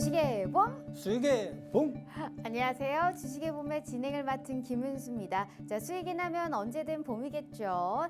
주식의 봄 수익의 봄. 안녕하세요. 주식의 봄의 진행을 맡은 김은수입니다. 자, 수익이 나면 언제든 봄이겠죠.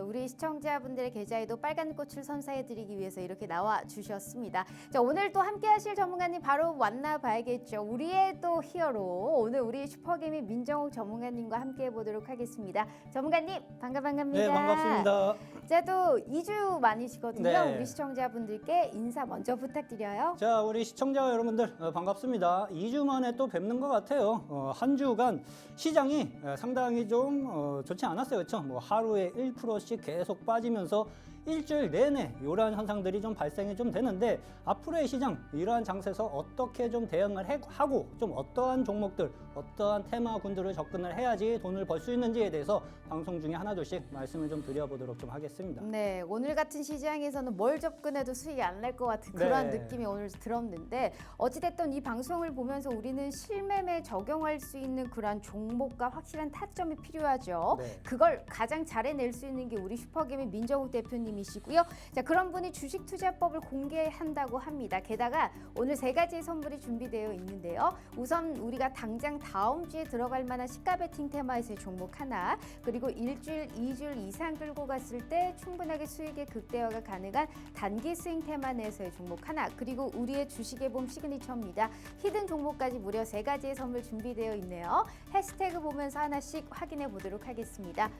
우리 시청자분들의 계좌에도 빨간 꽃을 선사해드리기 위해서 이렇게 나와 주셨습니다. 자, 오늘 또 함께하실 전문가님 바로 만나봐야겠죠. 우리의 또 히어로 오늘 우리 슈퍼개미 민정욱 전문가님과 함께해 보도록 하겠습니다. 전문가님 반갑습니다. 네, 반갑습니다. 자, 또 2주 만이시거든요. 네. 우리 시청자분들께 인사 먼저 부탁드려요. 자, 우리 시청자 여러분들 반갑습니다. 2주 만에 또 뵙는 것 같아요. 한 주간 시장이 상당히 좀 좋지 않았어요. 그렇죠? 뭐 하루에 1%씩 계속 빠지면서 일주일 내내 이러한 현상들이 좀 발생이 좀 되는데 앞으로의 시장 이러한 장세에서 어떻게 좀 대응을 하고 좀 어떠한 종목들 어떠한 테마군들을 접근을 해야지 돈을 벌 수 있는지에 대해서 방송 중에 하나둘씩 말씀을 좀 드려보도록 좀 하겠습니다. 네, 오늘 같은 시장에서는 뭘 접근해도 수익이 안 날 것 같은 그런 네. 느낌이 오늘 들었는데 어찌됐든 이 방송을 보면서 우리는 실매매에 적용할 수 있는 그런 종목과 확실한 타점이 필요하죠. 네. 그걸 가장 잘 해낼 수 있는 게 우리 슈퍼개미 민정욱 대표님이시고요. 자, 그런 분이 주식 투자법을 공개한다고 합니다. 게다가 오늘 3가지의 선물이 준비되어 있는데요. 우선 우리가 당장 다음 주에 들어갈 만한 시가 베팅 테마에서의 종목 하나, 그리고 일주일, 2주일 이상 끌고 갔을 때 충분하게 수익의 극대화가 가능한 단기 스윙 테마 내에서의 종목 하나, 그리고 우리의 주식의 봄 시그니처입니다. 히든 종목까지 무려 3가지의 선물 준비되어 있네요. 해시태그 보면서 하나씩 확인해 보도록 하겠습니다.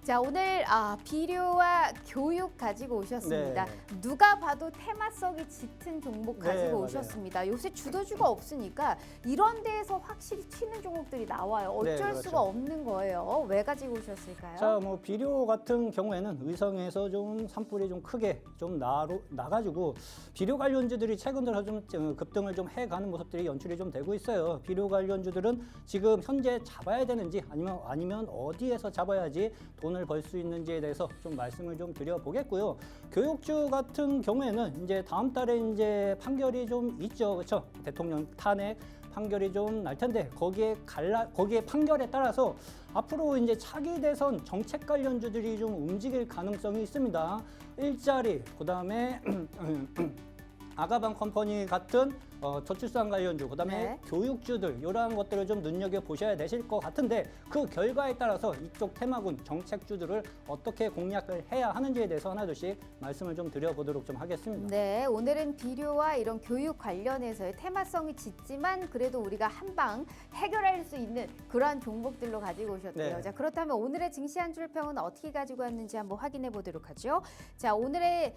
자, 오늘 비료와 교육 가지고 오셨습니다. 네. 누가 봐도 테마성이 짙은 종목 가지고 네, 오셨습니다. 요새 주도주가 없으니까 이런 데에서 확실히 튀는 종목들이 나와요. 어쩔 네, 그렇죠. 수가 없는 거예요. 왜 가지고 오셨을까요? 자, 뭐 비료 같은 경우에는 의성에서 좀 산불이 좀 크게 좀 나가지고 비료 관련주들이 최근 들어 좀 급등을 좀 해가는 모습들이 연출이 좀 되고 있어요. 비료 관련주들은 지금 현재 잡아야 되는지 아니면 어디에서 잡아야지 돈을 벌 수 있는지에 대해서 좀 말씀을 좀 드려보겠고요. 교육주 같은 경우에는 이제 다음 달에 이제 판결이 좀 있죠, 그렇죠? 대통령 탄핵 판결이 좀 날 텐데 거기에 판결에 따라서 앞으로 이제 차기 대선 정책 관련주들이 좀 움직일 가능성이 있습니다. 일자리, 그다음에 아가방 컴퍼니 같은 저출산 관련주, 그다음에 네. 교육주들 이러한 것들을 좀 눈여겨 보셔야 되실 것 같은데 그 결과에 따라서 이쪽 테마군 정책주들을 어떻게 공략을 해야 하는지에 대해서 하나둘씩 말씀을 좀 드려보도록 좀 하겠습니다. 네, 오늘은 비료와 이런 교육 관련해서의 테마성이 짙지만 그래도 우리가 한방 해결할 수 있는 그러한 종목들로 가지고 오셨대요. 네. 자, 그렇다면 오늘의 증시 한 줄 평은 어떻게 가지고 왔는지 한번 확인해 보도록 하죠. 자, 오늘의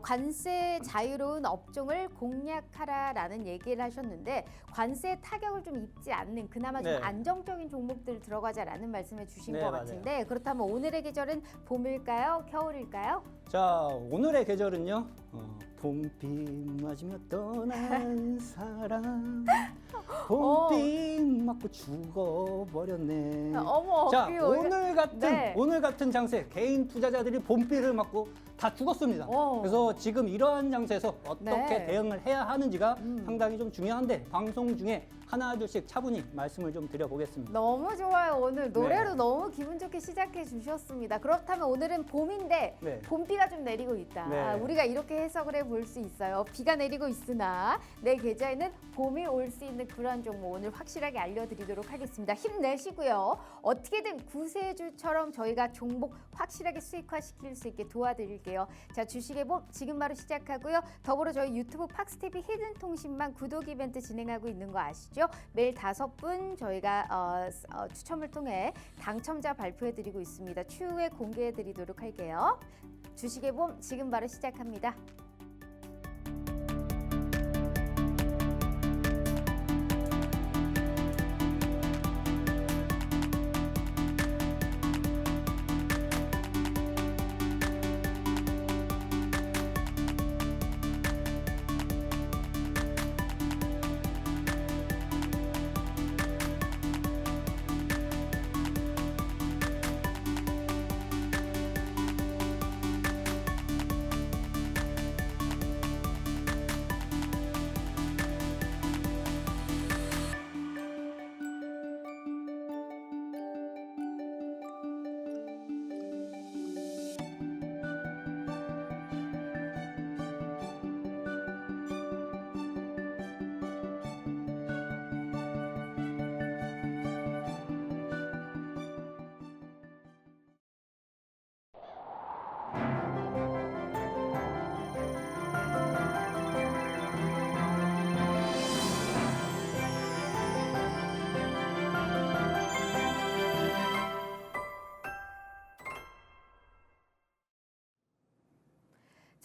관세 자유로운 업종을 공략하라라는 얘기를 하셨는데 관세 타격을 좀 입지 않는 그나마 좀 네. 안정적인 종목들 들어가자라는 말씀을 주신 네, 것 맞아요. 같은데 그렇다면 오늘의 계절은 봄일까요? 겨울일까요? 자, 오늘의 계절은요. 봄비 맞으며 떠난 사람 봄비 맞고 죽어버렸네. 어머, 자, 그게 오히려- 오늘 같은 장세 개인 투자자들이 봄비를 맞고 다 죽었습니다. 오. 그래서 지금 이러한 장세에서 어떻게 네. 대응을 해야 하는지가 상당히 좀 중요한데 방송 중에 하나둘씩 차분히 말씀을 좀 드려보겠습니다. 너무 좋아요. 오늘 노래로 네. 너무 기분 좋게 시작해 주셨습니다. 그렇다면 오늘은 봄인데 네. 봄비가 좀 내리고 있다. 네. 우리가 이렇게 해석을 해볼 수 있어요. 비가 내리고 있으나 내 계좌에는 봄이 올 수 있는 그러한 종목 오늘 확실하게 알려드리도록 하겠습니다. 힘내시고요. 어떻게든 구세주처럼 저희가 종목 확실하게 수익화시킬 수 있게 도와드릴게요. 자, 주식의 봄 지금 바로 시작하고요. 더불어 저희 유튜브 팍스TV 히든 통신망 구독 이벤트 진행하고 있는 거 아시죠? 매일 5분 저희가 추첨을 통해 당첨자 발표해드리고 있습니다. 추후에 공개해드리도록 할게요. 주식의 봄 지금 바로 시작합니다.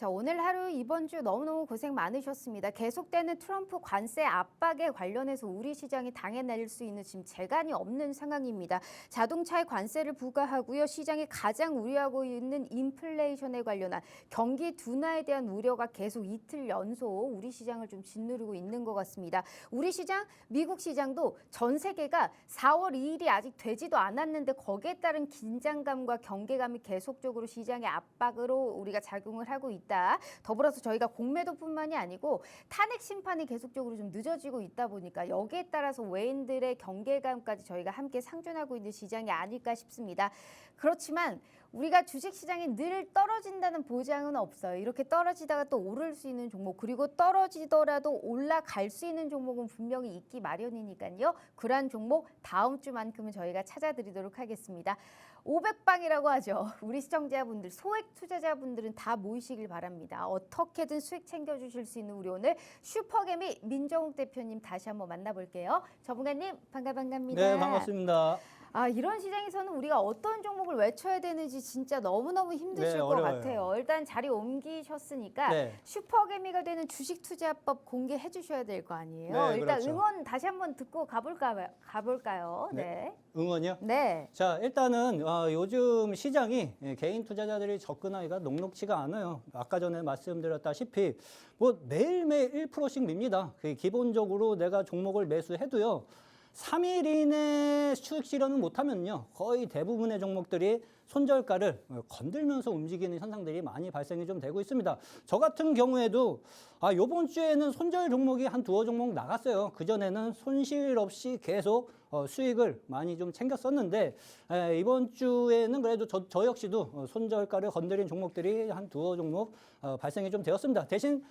자, 오늘 하루 이번 주 너무너무 고생 많으셨습니다. 계속되는 트럼프 관세 압박에 관련해서 우리 시장이 당해낼 수 있는 지금 재간이 없는 상황입니다. 자동차에 관세를 부과하고요. 시장이 가장 우려하고 있는 인플레이션에 관련한 경기 둔화에 대한 우려가 계속 이틀 연속 우리 시장을 좀 짓누르고 있는 것 같습니다. 우리 시장, 미국 시장도 전 세계가 4월 2일이 아직 되지도 않았는데 거기에 따른 긴장감과 경계감이 계속적으로 시장의 압박으로 우리가 작용을 하고 있다. 더불어서 저희가 공매도뿐만이 아니고 탄핵 심판이 계속적으로 좀 늦어지고 있다 보니까 여기에 따라서 외인들의 경계감까지 저희가 함께 상존하고 있는 시장이 아닐까 싶습니다. 그렇지만 우리가 주식시장이 늘 떨어진다는 보장은 없어요. 이렇게 떨어지다가 또 오를 수 있는 종목, 그리고 떨어지더라도 올라갈 수 있는 종목은 분명히 있기 마련이니까요. 그러한 종목 다음 주만큼은 저희가 찾아드리도록 하겠습니다. 500방이라고 하죠. 우리 시청자분들, 소액 투자자분들은 다 모이시길 바랍니다. 어떻게든 수익 챙겨주실 수 있는 우리 오늘 슈퍼개미 민정욱 대표님 다시 한번 만나볼게요. 전문가님 반갑습니다. 네, 반갑습니다. 이런 시장에서는 우리가 어떤 종목을 외쳐야 되는지 진짜 너무너무 힘드실 네, 것 어려워요. 같아요. 일단 자리 옮기셨으니까 네. 슈퍼개미가 되는 주식투자법 공개해 주셔야 될 거 아니에요. 네, 일단 그렇죠. 응원 다시 한번 듣고 가볼까요? 네. 응원이요? 네. 자, 일단은 요즘 시장이 개인 투자자들이 접근하기가 녹록치가 않아요. 아까 전에 말씀드렸다시피 뭐 매일매일 1%씩 밉니다. 기본적으로 내가 종목을 매수해도요. 3일 이내 수익 실현을 못하면요. 거의 대부분의 종목들이 손절가를 건들면서 움직이는 현상들이 많이 발생이 좀 되고 있습니다. 저 같은 경우에도 요번 주에는 손절 종목이 한 두어 종목 나갔어요. 그전에는 손실 없이 계속 수익을 많이 좀 챙겼었는데 이번 주에는 그래도 저 역시도 손절가를 건드린 종목들이 한 두어 종목 발생이 좀 되었습니다. 대신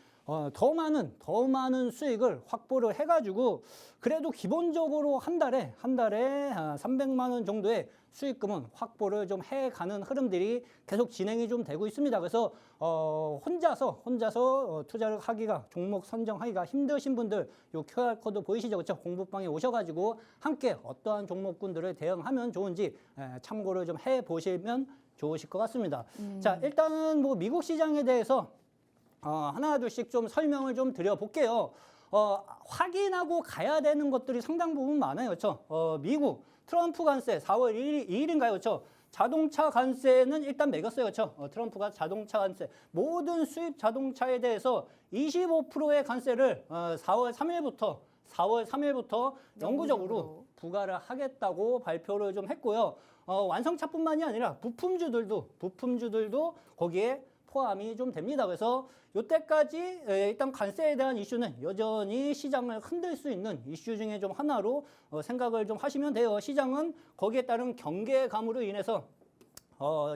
더 많은 수익을 확보를 해가지고 그래도 기본적으로 한 달에 300만 원 정도의 수익금은 확보를 좀 해가는 흐름들이 계속 진행이 좀 되고 있습니다. 그래서 혼자서 투자를 하기가, 종목 선정하기가 힘드신 분들 요 QR코드 보이시죠? 그렇죠? 공부방에 오셔가지고 함께 어떠한 종목군들을 대응하면 좋은지 참고를 좀 해보시면 좋으실 것 같습니다. 자, 일단은 뭐 미국 시장에 대해서 하나 둘씩 좀 설명을 좀 드려볼게요. 확인하고 가야 되는 것들이 상당 부분 많아요. 그렇죠? 미국 트럼프 관세 4월 2일인가요? 그렇죠? 자동차 관세는 일단 매겼어요. 그렇죠? 트럼프가 자동차 관세, 모든 수입 자동차에 대해서 25%의 관세를 4월 3일부터 영구적으로 부과를 하겠다고 발표를 좀 했고요. 완성차뿐만이 아니라 부품주들도 거기에 포함이 좀 됩니다. 그래서 이때까지 일단 관세에 대한 이슈는 여전히 시장을 흔들 수 있는 이슈 중에 좀 하나로 생각을 좀 하시면 돼요. 시장은 거기에 따른 경계감으로 인해서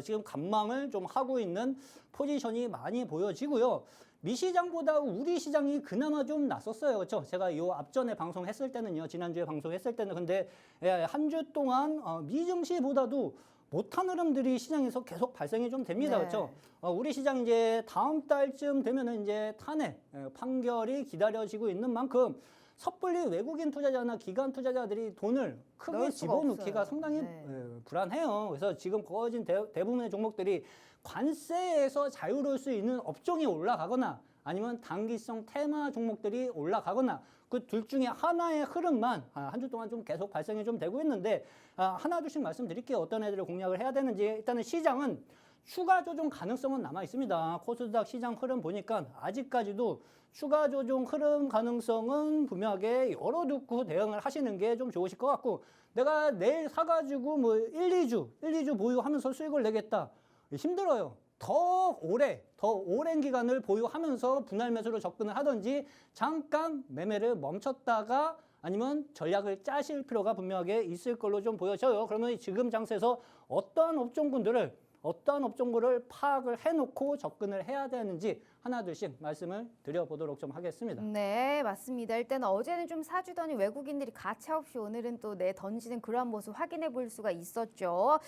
지금 관망을 좀 하고 있는 포지션이 많이 보여지고요. 미 시장보다 우리 시장이 그나마 좀 낫었어요. 그렇죠? 제가 요 앞전에 방송했을 때는요. 지난주에 방송했을 때는 근데 한 주 동안 미 증시보다도 못한 흐름들이 시장에서 계속 발생이 좀 됩니다. 네. 그렇죠? 우리 시장 이제 다음 달쯤 되면은 이제 탄핵 판결이 기다려지고 있는 만큼 섣불리 외국인 투자자나 기관 투자자들이 돈을 크게 넣을 수가 집어넣기가 없어요. 상당히 네. 불안해요. 그래서 지금 거진 대부분의 종목들이 관세에서 자유로울 수 있는 업종이 올라가거나 아니면 단기성 테마 종목들이 올라가거나 그 둘 중에 하나의 흐름만 한 주 동안 좀 계속 발생이 좀 되고 있는데 하나 둘씩 말씀드릴게요. 어떤 애들을 공략을 해야 되는지. 일단은 시장은 추가 조정 가능성은 남아 있습니다. 코스닥 시장 흐름 보니까 아직까지도 추가 조정 흐름 가능성은 분명하게 열어두고 대응을 하시는 게 좀 좋으실 것 같고, 내가 내일 사가지고 뭐 1, 2주 보유하면서 수익을 내겠다. 힘들어요. 더 오랜 기간을 보유하면서 분할 매수로 접근을 하든지 잠깐 매매를 멈췄다가 아니면 전략을 짜실 필요가 분명하게 있을 걸로 좀 보여져요. 그러면 지금 장세에서 어떠한 업종군들을 파악을 해놓고 접근을 해야 되는지 하나 둘씩 말씀을 드려보도록 좀 하겠습니다. 네, 맞습니다. 일단 어제는 좀 사주더니 외국인들이 가차없이 오늘은 또 던지는 그러한 모습 확인해 볼 수가 있었죠.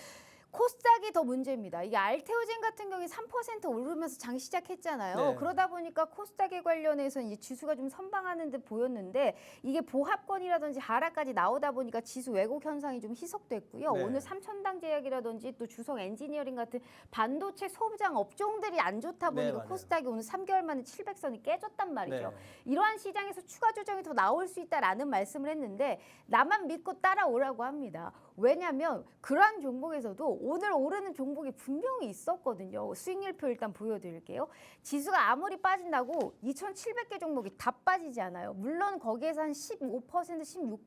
코스닥이 더 문제입니다. 이게 알테오젠 같은 경우에 3% 오르면서 장 시작했잖아요. 네. 그러다 보니까 코스닥에 관련해서 이제 지수가 좀 선방하는 듯 보였는데 이게 보합권이라든지 하락까지 나오다 보니까 지수 왜곡 현상이 좀 희석됐고요. 네. 오늘 삼천당 제약이라든지 또 주성 엔지니어링 같은 반도체 소부장 업종들이 안 좋다 네, 보니까 맞아요. 코스닥이 오늘 3개월 만에 700선이 깨졌단 말이죠. 네. 이러한 시장에서 추가 조정이 더 나올 수 있다라는 말씀을 했는데 나만 믿고 따라오라고 합니다. 왜냐하면 그러한 종목에서도 오늘 오르는 종목이 분명히 있었거든요. 수익률표 일단 보여드릴게요. 지수가 아무리 빠진다고 2,700개 종목이 다 빠지지 않아요. 물론 거기에서 한 15%,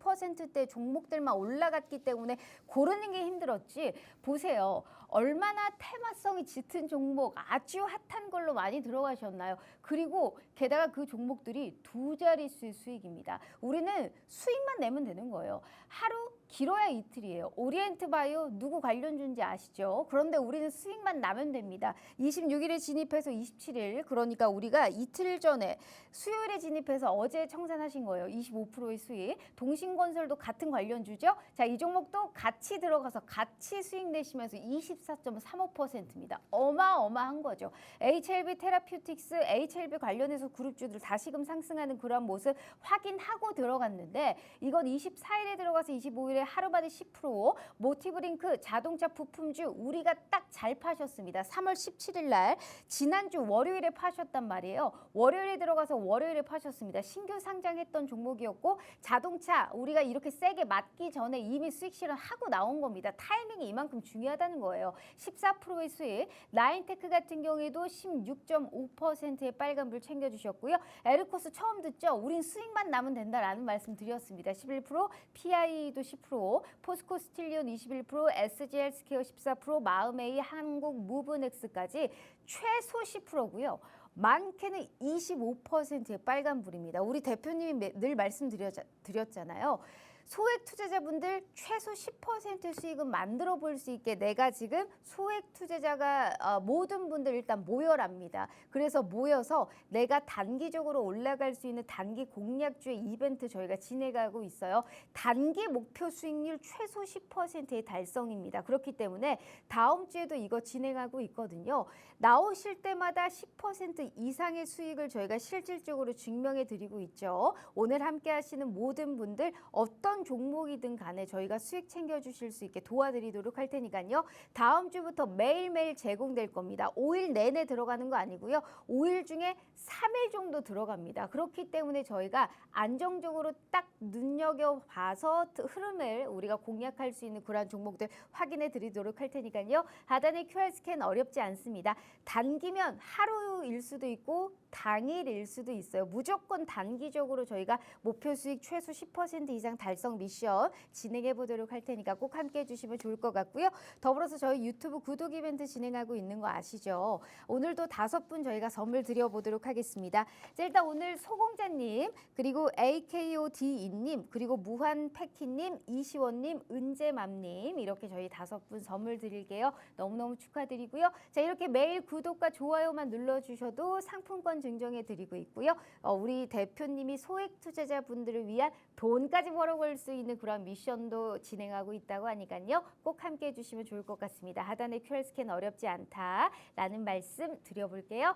16%대 종목들만 올라갔기 때문에 고르는 게 힘들었지. 보세요. 얼마나 테마성이 짙은 종목, 아주 핫한 걸로 많이 들어가셨나요? 그리고 게다가 그 종목들이 두 자릿수의 수익입니다. 우리는 수익만 내면 되는 거예요. 하루 길어야 이틀이에요. 오리엔트 바이오 누구 관련주인지 아시죠? 그런데 우리는 수익만 나면 됩니다. 26일에 진입해서 27일, 그러니까 우리가 이틀 전에 수요일에 진입해서 어제 청산하신 거예요. 25%의 수익. 동신건설도 같은 관련주죠. 자, 이 종목도 같이 들어가서 같이 수익 내시면서 24.35%입니다. 어마어마한 거죠. HLB 테라퓨틱스, HLB 관련해서 그룹주들 다시금 상승하는 그런 모습 확인하고 들어갔는데 이건 24일에 들어가서 25일에 하루 만에 10%, 모티브링크 자동차 부품주 우리가 딱 잘 파셨습니다. 3월 17일 날 지난주 월요일에 파셨단 말이에요. 월요일에 들어가서 월요일에 파셨습니다. 신규 상장했던 종목이었고 자동차 우리가 이렇게 세게 맞기 전에 이미 수익 실현하고 나온 겁니다. 타이밍이 이만큼 중요하다는 거예요. 14%의 수익. 나인테크 같은 경우에도 16.5%의 빨간불 챙겨주셨고요. 에르코스 처음 듣죠? 우린 수익만 나면 된다라는 말씀 드렸습니다. 11%, PI도 10%, 포스코 스틸리온 21%, SGL 스퀘어 14%, 마음에이 한국 무브넥스까지 최소 10%고요. 많게는 25%의 빨간불입니다. 우리 대표님이 늘 말씀드렸잖아요. 소액 투자자분들 최소 10% 수익은 만들어 볼 수 있게 내가 지금 소액 투자자가 모든 분들 일단 모여랍니다. 그래서 모여서 내가 단기적으로 올라갈 수 있는 단기 공략주의 이벤트 저희가 진행하고 있어요. 단기 목표 수익률 최소 10%의 달성입니다. 그렇기 때문에 다음 주에도 이거 진행하고 있거든요. 나오실 때마다 10% 이상의 수익을 저희가 실질적으로 증명해 드리고 있죠. 오늘 함께 하시는 모든 분들 어떤 종목이든 간에 저희가 수익 챙겨주실 수 있게 도와드리도록 할 테니까요. 다음 주부터 매일매일 제공될 겁니다. 5일 내내 들어가는 거 아니고요. 5일 중에 3일 정도 들어갑니다. 그렇기 때문에 저희가 안정적으로 딱 눈여겨봐서 흐름을 우리가 공략할 수 있는 그런 종목들 확인해 드리도록 할 테니까요. 하단의 QR 스캔 어렵지 않습니다. 단기면 하루일 수도 있고 당일일 수도 있어요. 무조건 단기적으로 저희가 목표 수익 최소 10% 이상 달성 미션 진행해 보도록 할 테니까 꼭 함께 해주시면 좋을 것 같고요. 더불어서 저희 유튜브 구독 이벤트 진행하고 있는 거 아시죠? 오늘도 5분 저희가 선물 드려보도록 하겠습니다. 자, 일단 오늘 소공자님, 그리고 AKOD님, 그리고 무한패키님, 이시원님, 은재맘님 이렇게 저희 5분 선물 드릴게요. 너무너무 축하드리고요. 자, 이렇게 매일 구독과 좋아요만 눌러주셔도 상품권 증정해 드리고 있고요. 우리 대표님이 소액 투자자분들을 위한 돈까지 벌어볼 수 있는 그런 미션도 진행하고 있다고 하니까요. 꼭 함께 해주시면 좋을 것 같습니다. 하단의 QR 스캔 어렵지 않다라는 말씀 드려볼게요.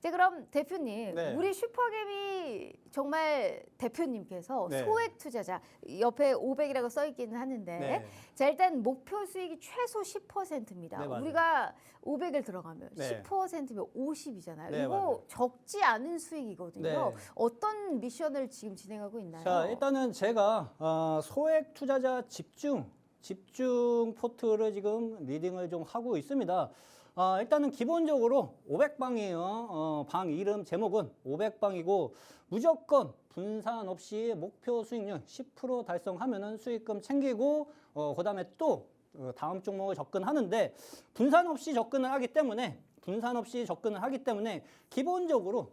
자, 그럼 대표님, 네. 우리 슈퍼개미 정말 대표님께서 네. 소액 투자자 옆에 500이라고 써 있기는 하는데 네. 자, 일단 목표 수익이 최소 10%입니다. 네, 맞아요. 우리가 500을 들어가면 네. 10%면 50이잖아요. 네, 이거 맞아요. 적지 않은 수익이거든요. 네. 어떤 미션을 지금 진행하고 있나요? 자, 일단은 제가 소액 투자자 집중 포트를 지금 리딩을 좀 하고 있습니다. 일단은 기본적으로 500방이에요. 방 이름 제목은 500방이고 무조건 분산 없이 목표 수익률 10% 달성하면은 수익금 챙기고 그다음에 또 다음 종목을 접근하는데 분산 없이 접근을 하기 때문에 기본적으로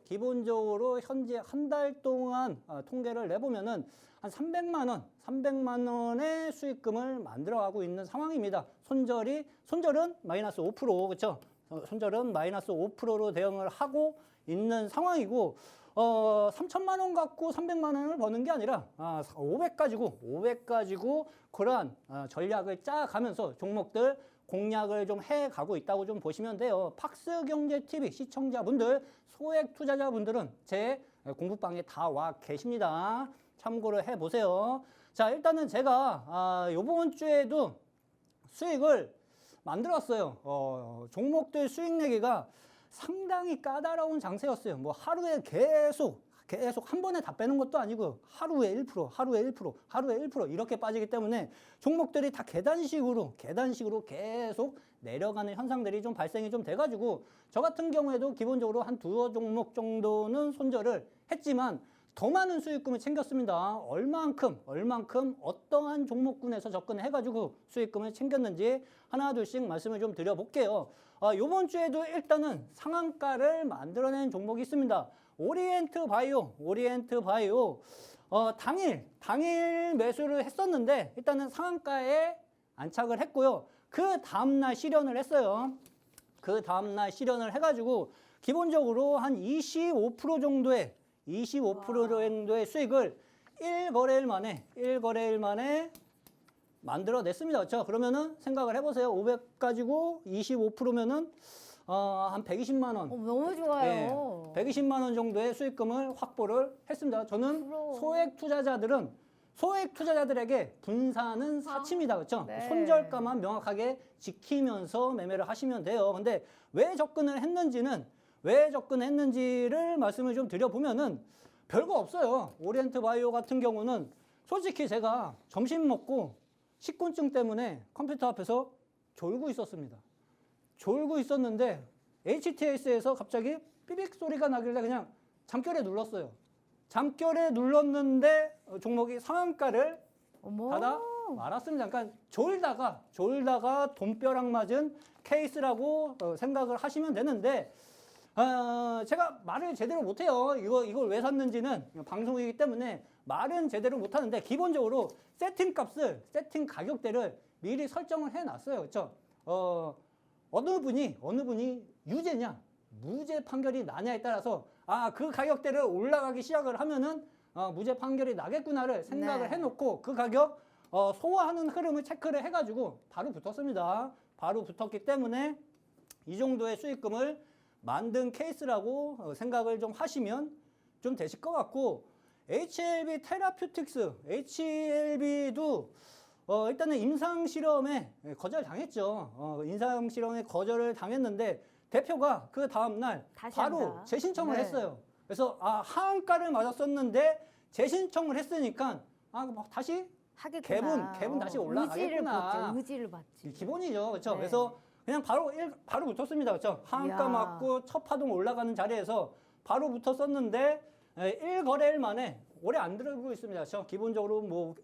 현재 한 달 동안 통계를 내보면은 한 300만 원의 수익금을 만들어가고 있는 상황입니다. 손절은 마이너스 5%, 그렇죠? 손절은 마이너스 5%로 대응을 하고 있는 상황이고 3천만 원 갖고 300만 원을 버는 게 아니라 500 가지고 그러한 전략을 짜가면서 종목들 공략을 좀 해가고 있다고 좀 보시면 돼요. 팍스경제TV 시청자분들, 소액 투자자분들은 제 공부방에 다 와 계십니다. 참고를 해보세요. 자, 일단은 제가 요번 주에도 수익을 만들었어요. 종목들 수익 내기가 상당히 까다로운 장세였어요. 뭐 하루에 계속 한 번에 다 빼는 것도 아니고 하루에 1%, 하루에 1%, 하루에 1% 이렇게 빠지기 때문에 종목들이 다 계단식으로 계속 내려가는 현상들이 좀 발생이 좀 돼가지고 저 같은 경우에도 기본적으로 한 두어 종목 정도는 손절을 했지만 더 많은 수익금을 챙겼습니다. 얼만큼 어떠한 종목군에서 접근해가지고 수익금을 챙겼는지 하나 둘씩 말씀을 좀 드려볼게요. 이번 주에도 일단은 상한가를 만들어낸 종목이 있습니다. 오리엔트 바이오. 당일 매수를 했었는데 일단은 상한가에 안착을 했고요. 그 다음날 실현을 했어요. 그 다음날 실현을 해가지고 기본적으로 한 25% 정도의 수익을 1거래일 만에 만들어냈습니다. 그렇죠? 그러면은 생각을 해보세요. 500 가지고 25%면은 한 120만 원. 너무 좋아요. 120만 원 정도의 수익금을 확보를 했습니다. 저는 소액 투자자들에게 분산은 사치입니다. 그렇죠? 네. 손절가만 명확하게 지키면서 매매를 하시면 돼요. 근데 왜 접근했는지를 말씀을 좀 드려보면은 별거 없어요. 오리엔트 바이오 같은 경우는 솔직히 제가 점심 먹고 식곤증 때문에 컴퓨터 앞에서 졸고 있었습니다. 졸고 있었는데 HTS에서 갑자기 삐빅 소리가 나길래 그냥 잠결에 눌렀어요. 잠결에 눌렀는데 종목이 상한가를 받아 말았습니다. 그러니까 졸다가 돈벼락 맞은 케이스라고 생각을 하시면 되는데 제가 말을 제대로 못해요. 이걸 왜 샀는지는 방송이기 때문에 말은 제대로 못하는데 기본적으로 세팅 가격대를 미리 설정을 해놨어요. 그렇죠? 어느 분이 유죄냐, 무죄 판결이 나냐에 따라서 그 가격대를 올라가기 시작을 하면은 무죄 판결이 나겠구나를 생각을 해놓고 그 가격 소화하는 흐름을 체크를 해가지고 바로 붙었습니다. 바로 붙었기 때문에 이 정도의 수익금을 만든 케이스라고 생각을 좀 하시면 좀 되실 것 같고 HLB 테라퓨틱스 HLB도 일단은 임상실험에 거절당했죠. 임상실험에 거절을 당했는데 대표가 그 다음날 바로 재신청을 했어요. 그래서 하한가를 맞았었는데 재신청을 했으니까 다시 하겠구나. 갭은 다시 올라가겠구나. 의지를 받지. 기본이죠. 그렇죠? 네. 그래서 그냥 바로 붙었습니다. 그렇죠? 하한가 맞고 첫 파동 올라가는 자리에서 바로 붙었었는데 1거래일 만에 오래 안 들어오고 있습니다. 그렇죠? 기본적으로 뭐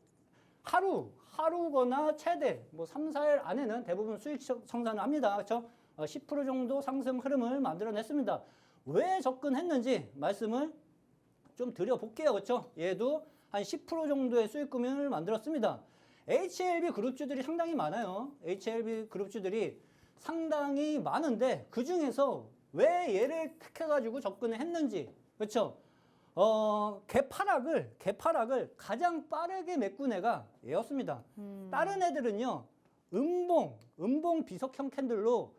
하루거나 최대 3, 4일 안에는 대부분 수익 청산을 합니다. 그렇죠? 10% 정도 상승 흐름을 만들어냈습니다. 왜 접근했는지 말씀을 좀 드려볼게요. 그렇죠? 얘도 한 10% 정도의 수익금을 만들었습니다. HLB 그룹주들이 상당히 많아요. HLB 그룹주들이 상당히 많은데 그 중에서 왜 얘를 택해가지고 접근을 했는지, 그렇죠? 개파락을 가장 빠르게 메꾼 애가 얘였습니다. 다른 애들은요, 음봉 비석형 캔들로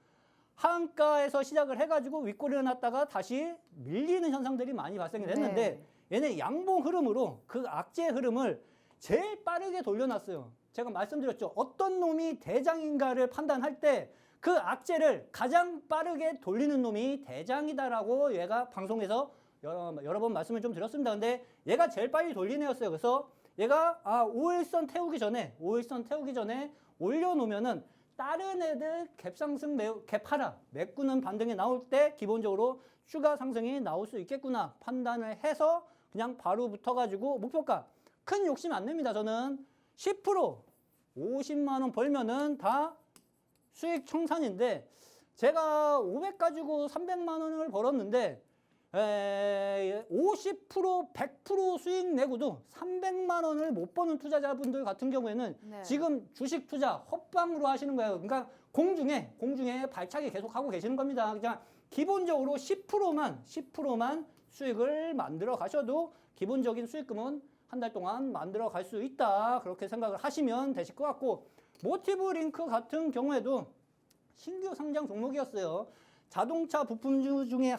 하한가에서 시작을 해가지고 윗꼬리를 놨다가 다시 밀리는 현상들이 많이 발생이 됐는데 얘는 양봉 흐름으로 그 악재 흐름을 제일 빠르게 돌려놨어요. 제가 말씀드렸죠. 어떤 놈이 대장인가를 판단할 때 그 악재를 가장 빠르게 돌리는 놈이 대장이다라고 얘가 방송에서 여러 번 말씀을 좀 드렸습니다. 근데 얘가 제일 빨리 돌리는 애였어요. 그래서 얘가 5일선 태우기 전에 올려놓으면은 다른 애들 갭하락 메꾸는 반등이 나올 때 기본적으로 추가 상승이 나올 수 있겠구나 판단을 해서 그냥 바로 붙어가지고 목표가 큰 욕심 안 냅니다. 저는 10% 50만 원 벌면은 다 수익 청산인데 제가 500 가지고 300만 원을 벌었는데 50% 100% 수익 내고도 300만 원을 못 버는 투자자분들 같은 경우에는 지금 주식 투자 헛방으로 하시는 거예요. 그러니까 공중에 발차기 계속 하고 계시는 겁니다. 그냥 기본적으로 10%만 수익을 만들어 가셔도 기본적인 수익금은 한 달 동안 만들어 갈 수 있다. 그렇게 생각을 하시면 되실 것 같고 모티브 링크 같은 경우에도 신규 상장 종목이었어요. 자동차 부품 중에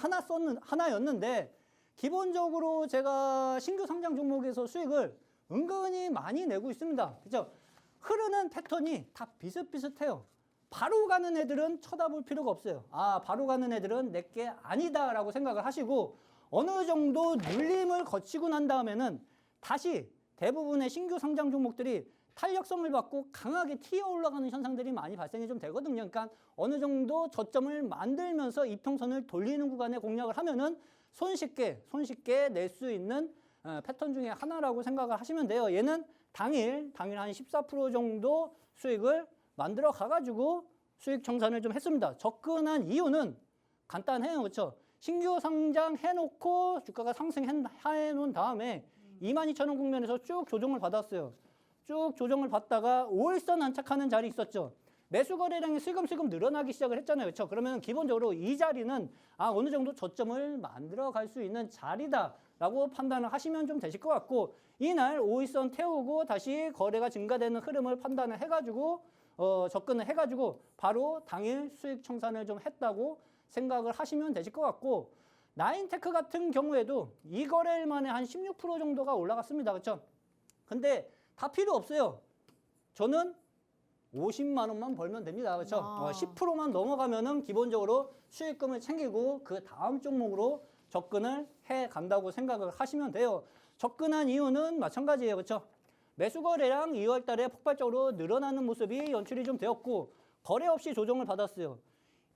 하나였는데 기본적으로 제가 신규 상장 종목에서 수익을 은근히 많이 내고 있습니다. 그죠? 흐르는 패턴이 다 비슷비슷해요. 바로 가는 애들은 쳐다볼 필요가 없어요. 아, 바로 가는 애들은 내게 아니다라고 생각을 하시고 어느 정도 눌림을 거치고 난 다음에는 다시 대부분의 신규 상장 종목들이 탄력성을 받고 강하게 튀어 올라가는 현상들이 많이 발생이 좀 되거든요. 그러니까 어느 정도 저점을 만들면서 이평선을 돌리는 구간에 공략을 하면은 손쉽게 낼 수 있는 패턴 중에 하나라고 생각을 하시면 돼요. 얘는 당일 한 14% 정도 수익을 만들어 가가지고 수익 청산을 좀 했습니다. 접근한 이유는 간단해요. 그렇죠? 신규 상장 해놓고 주가가 상승해 놓은 다음에 22,000원 국면에서 쭉 조정을 받았어요. 쭉 조정을 받다가 5일선 안착하는 자리 있었죠. 매수 거래량이 슬금슬금 늘어나기 시작을 했잖아요. 그렇죠? 그러면 기본적으로 이 자리는 어느 정도 저점을 만들어 갈 수 있는 자리다라고 판단을 하시면 좀 되실 것 같고 이날 5일선 태우고 다시 거래가 증가되는 흐름을 판단을 해가지고 접근을 해가지고 바로 당일 수익 청산을 좀 했다고 생각을 하시면 되실 것 같고 나인테크 같은 경우에도 이 거래일 만에 한 16% 정도가 올라갔습니다. 그렇죠? 근데 다 필요 없어요. 저는 50만 원만 벌면 됩니다. 그렇죠? 10%만 넘어가면은 기본적으로 수익금을 챙기고 그 다음 종목으로 접근을 해 간다고 생각을 하시면 돼요. 접근한 이유는 마찬가지예요. 그렇죠? 매수 거래량 2월 달에 폭발적으로 늘어나는 모습이 연출이 좀 되었고 거래 없이 조정을 받았어요.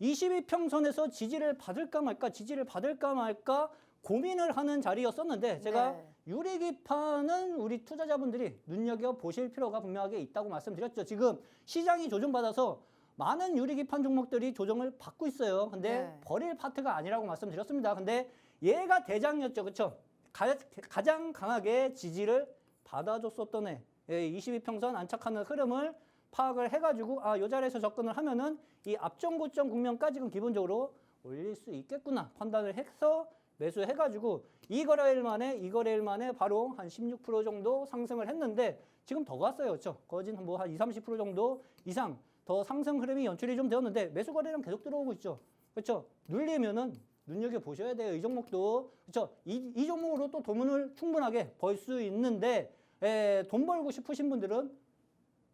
22평선에서 지지를 받을까 말까 고민을 하는 자리였었는데 제가 네. 유리기판은 우리 투자자분들이 눈여겨보실 필요가 분명하게 있다고 말씀드렸죠. 지금 시장이 조정받아서 많은 유리기판 종목들이 조정을 받고 있어요. 근데 네. 버릴 파트가 아니라고 말씀드렸습니다. 근데 얘가 대장이었죠. 그렇죠? 가장 강하게 지지를 받아줬었던 애. 22평선 안착하는 흐름을 파악을 해가지고 이 자리에서 접근을 하면은 이 앞전 고점 국면까지는 기본적으로 올릴 수 있겠구나 판단을 해서 매수해가지고 이 거래일 만에 바로 한 16% 정도 상승을 했는데 지금 더 갔어요. 그렇죠? 거진 뭐 한 20-30% 정도 이상 더 상승 흐름이 연출이 좀 되었는데 매수 거래량 계속 들어오고 있죠. 그렇죠? 눌리면은 눈여겨보셔야 돼요. 이 종목도. 그렇죠? 이 종목으로 또 돈을 충분하게 벌 수 있는데 돈 벌고 싶으신 분들은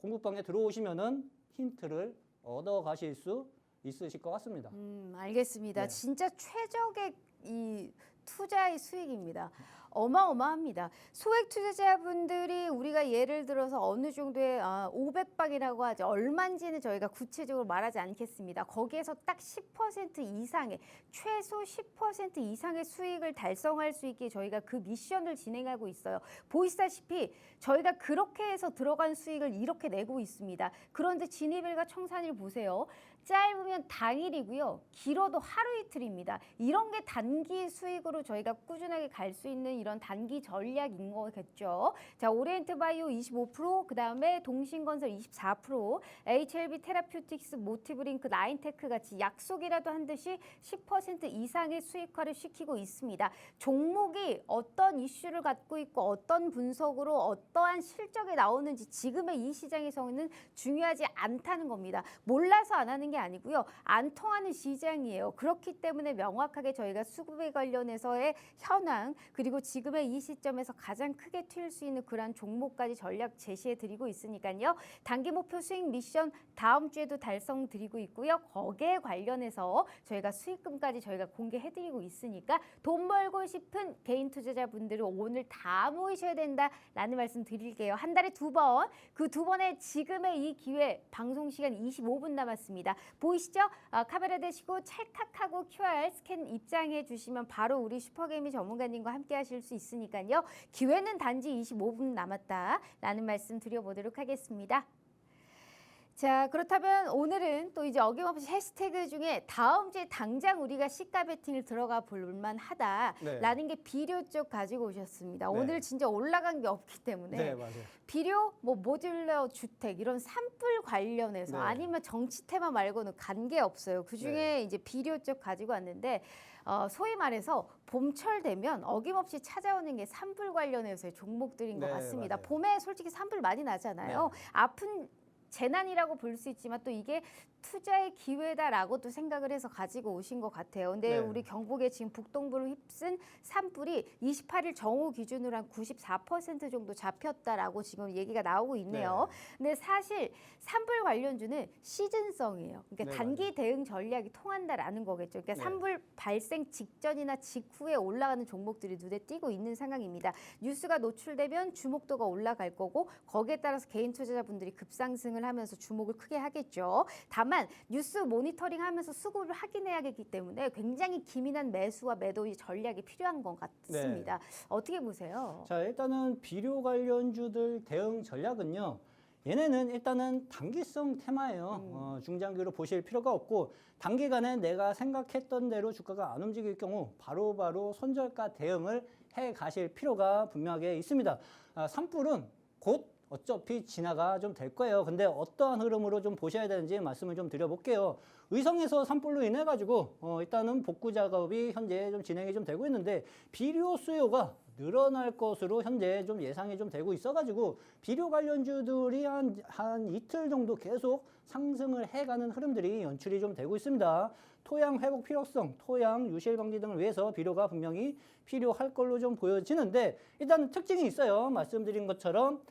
공부방에 들어오시면은 힌트를 얻어 가실 수 있으실 것 같습니다. 알겠습니다. 네. 진짜 최적의 이 투자의 수익입니다. 어마어마합니다. 소액 투자자분들이 우리가 예를 들어서 어느 정도의 500방이라고 하죠. 얼마인지는 저희가 구체적으로 말하지 않겠습니다. 거기에서 딱 10% 이상의 최소 10% 이상의 수익을 달성할 수 있게 저희가 그 미션을 진행하고 있어요. 보시다시피 저희가 그렇게 해서 들어간 수익을 이렇게 내고 있습니다. 그런데 진입일과 청산일 보세요. 짧으면 당일이고요. 길어도 하루 이틀입니다. 이런 게 단기 수익으로 저희가 꾸준하게 갈 수 있는 이런 단기 전략인 거겠죠. 자, 오리엔트 바이오 25%, 그다음에 동신건설 24%, HLB 테라퓨틱스, 모티브링크, 나인테크 같이 약속이라도 한 듯이 10% 이상의 수익화를 시키고 있습니다. 종목이 어떤 이슈를 갖고 있고 어떤 분석으로 어떠한 실적이 나오는지 지금의 이 시장에서는 중요하지 않다는 겁니다. 몰라서 안 하는 게 아니고요. 안 통하는 시장이에요. 그렇기 때문에 명확하게 저희가 수급에 관련해서의 현황 그리고 지금의 이 시점에서 가장 크게 튈 수 있는 그런 종목까지 전략 제시해 드리고 있으니까요. 단기 목표 수익 미션 다음 주에도 달성 드리고 있고요. 거기에 관련해서 저희가 수익금까지 저희가 공개해 드리고 있으니까 돈 벌고 싶은 개인 투자자분들은 오늘 다 모이셔야 된다라는 말씀 드릴게요. 한 달에 2번, 그 2번에 지금의 이 기회 방송 시간 25분 남았습니다. 보이시죠? 카메라 대시고 찰칵하고 QR 스캔 입장해 주시면 바로 우리 슈퍼개미 전문가님과 함께 하실 수 있으니까요. 기회는 단지 25분 남았다라는 말씀 드려보도록 하겠습니다. 자, 그렇다면 오늘은 또 이제 어김없이 해시태그 중에 다음 주에 당장 우리가 시가 베팅을 들어가 볼만 하다라는 게 비료 쪽 가지고 오셨습니다. 네. 오늘 진짜 올라간 게 없기 때문에 네, 맞아요. 비료, 뭐 모듈러 주택 이런 산불 관련해서 네. 아니면 정치 테마 말고는 간 게 없어요. 그 중에 이제 비료 쪽 가지고 왔는데 소위 말해서 봄철 되면 어김없이 찾아오는 게 산불 관련해서의 종목들인 것 네, 같습니다. 맞아요. 봄에 솔직히 산불 많이 나잖아요. 아픈 재난이라고 볼 수 있지만 또 이게 투자의 기회다라고도 생각을 해서 가지고 오신 것 같아요. 근데 네. 우리 경북에 지금 북동부를 휩쓴 산불이 28일 정오 기준으로 한 94% 정도 잡혔다라고 지금 얘기가 나오고 있네요. 근데 사실 산불 관련주는 시즌성이에요. 그러니까 네, 단기 대응 전략이 통한다라는 거겠죠. 그러니까 네. 산불 발생 직전이나 직후에 올라가는 종목들이 눈에 띄고 있는 상황입니다. 뉴스가 노출되면 주목도가 올라갈 거고 거기에 따라서 개인 투자자분들이 급상승을 하면서 주목을 크게 하겠죠. 다만 뉴스 모니터링하면서 수급을 확인해야 하기 때문에 굉장히 기민한 매수와 매도의 전략이 필요한 것 같습니다. 어떻게 보세요? 자, 일단은 비료 관련주들 대응 전략은요. 얘네는 일단은 단기성 테마예요. 중장기로 보실 필요가 없고 단기간에 내가 생각했던 대로 주가가 안 움직일 경우 바로바로 손절가 대응을 해 가실 필요가 분명하게 있습니다. 산불은 곧 어차피 진화가 좀 될 거예요. 근데 어떠한 흐름으로 좀 보셔야 되는지 말씀을 좀 드려볼게요. 의성에서 산불로 인해 가지고 일단은 복구 작업이 현재 좀 진행이 좀 되고 있는데 비료 수요가 늘어날 것으로 현재 좀 예상이 좀 되고 있어가지고 비료 관련주들이 한 이틀 정도 계속 상승을 해가는 흐름들이 연출이 좀 되고 있습니다. 토양 회복 필요성, 토양 유실 방지 등을 위해서 비료가 분명히 필요할 걸로 좀 보여지는데 일단 특징이 있어요. 말씀드린 것처럼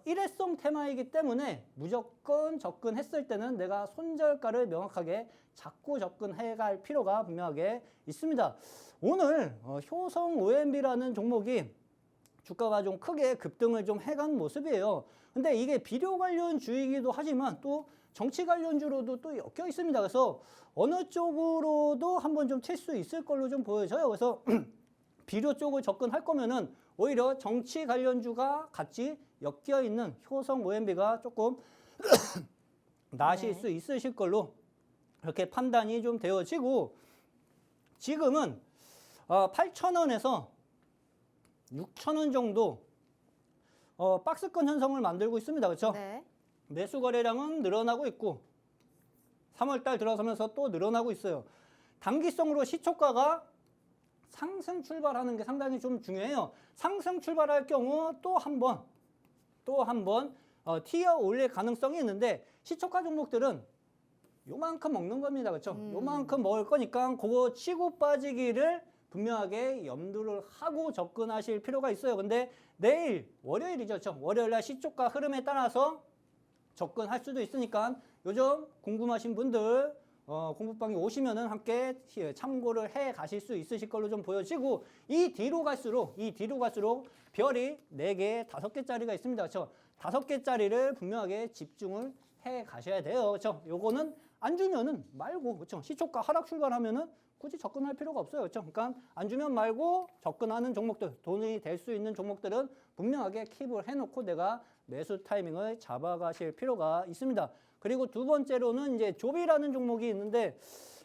일회성 테마이기 때문에 무조건 접근했을 때는 내가 손절가를 명확하게 잡고 접근해 갈 필요가 분명하게 있습니다. 오늘 효성 OMB라는 종목이 주가가 좀 크게 급등을 좀 해간 모습이에요. 근데 이게 비료 관련주이기도 하지만 또 정치 관련주로도 또 엮여 있습니다. 그래서 어느 쪽으로도 한번 좀 칠 수 있을 걸로 좀 보여져요. 그래서 비료 쪽을 접근할 거면은 오히려 정치 관련주가 같이 엮여 있는 효성 OMB가 조금 나으실 수 있으실 걸로 그렇게 판단이 좀 되어지고 지금은 8,000원에서 6,000원 정도 박스권 현상을 만들고 있습니다. 그렇죠? 네. 매수 거래량은 늘어나고 있고 3월 달 들어서면서 또 늘어나고 있어요. 단기성으로 시초가가 상승 출발하는 게 상당히 좀 중요해요. 상승 출발할 경우 또 한 번 티어 올릴 가능성이 있는데 시초가 종목들은 요만큼 먹는 겁니다. 그렇죠? 요만큼 먹을 거니까 그거 치고 빠지기를 분명하게 염두를 하고 접근하실 필요가 있어요. 근데 내일 월요일이죠. 그렇죠? 월요일 날 시초가 흐름에 따라서 접근할 수도 있으니까 요즘 궁금하신 분들 공부방에 오시면은 함께 참고를 해 가실 수 있으실 걸로 좀 보여지고 이 뒤로 갈수록 별이 4개, 5개짜리가 있습니다. 그렇죠? 5개짜리를 분명하게 집중을 해 가셔야 돼요. 그렇죠? 요거는 안 주면은 말고 그렇죠? 시초가 하락 출발하면은 굳이 접근할 필요가 없어요. 그렇죠? 그러니까 안 주면 말고 접근하는 종목들, 돈이 될 수 있는 종목들은 분명하게 킵을 해 놓고 내가 매수 타이밍을 잡아가실 필요가 있습니다. 그리고 두 번째로는 이제 조비라는 종목이 있는데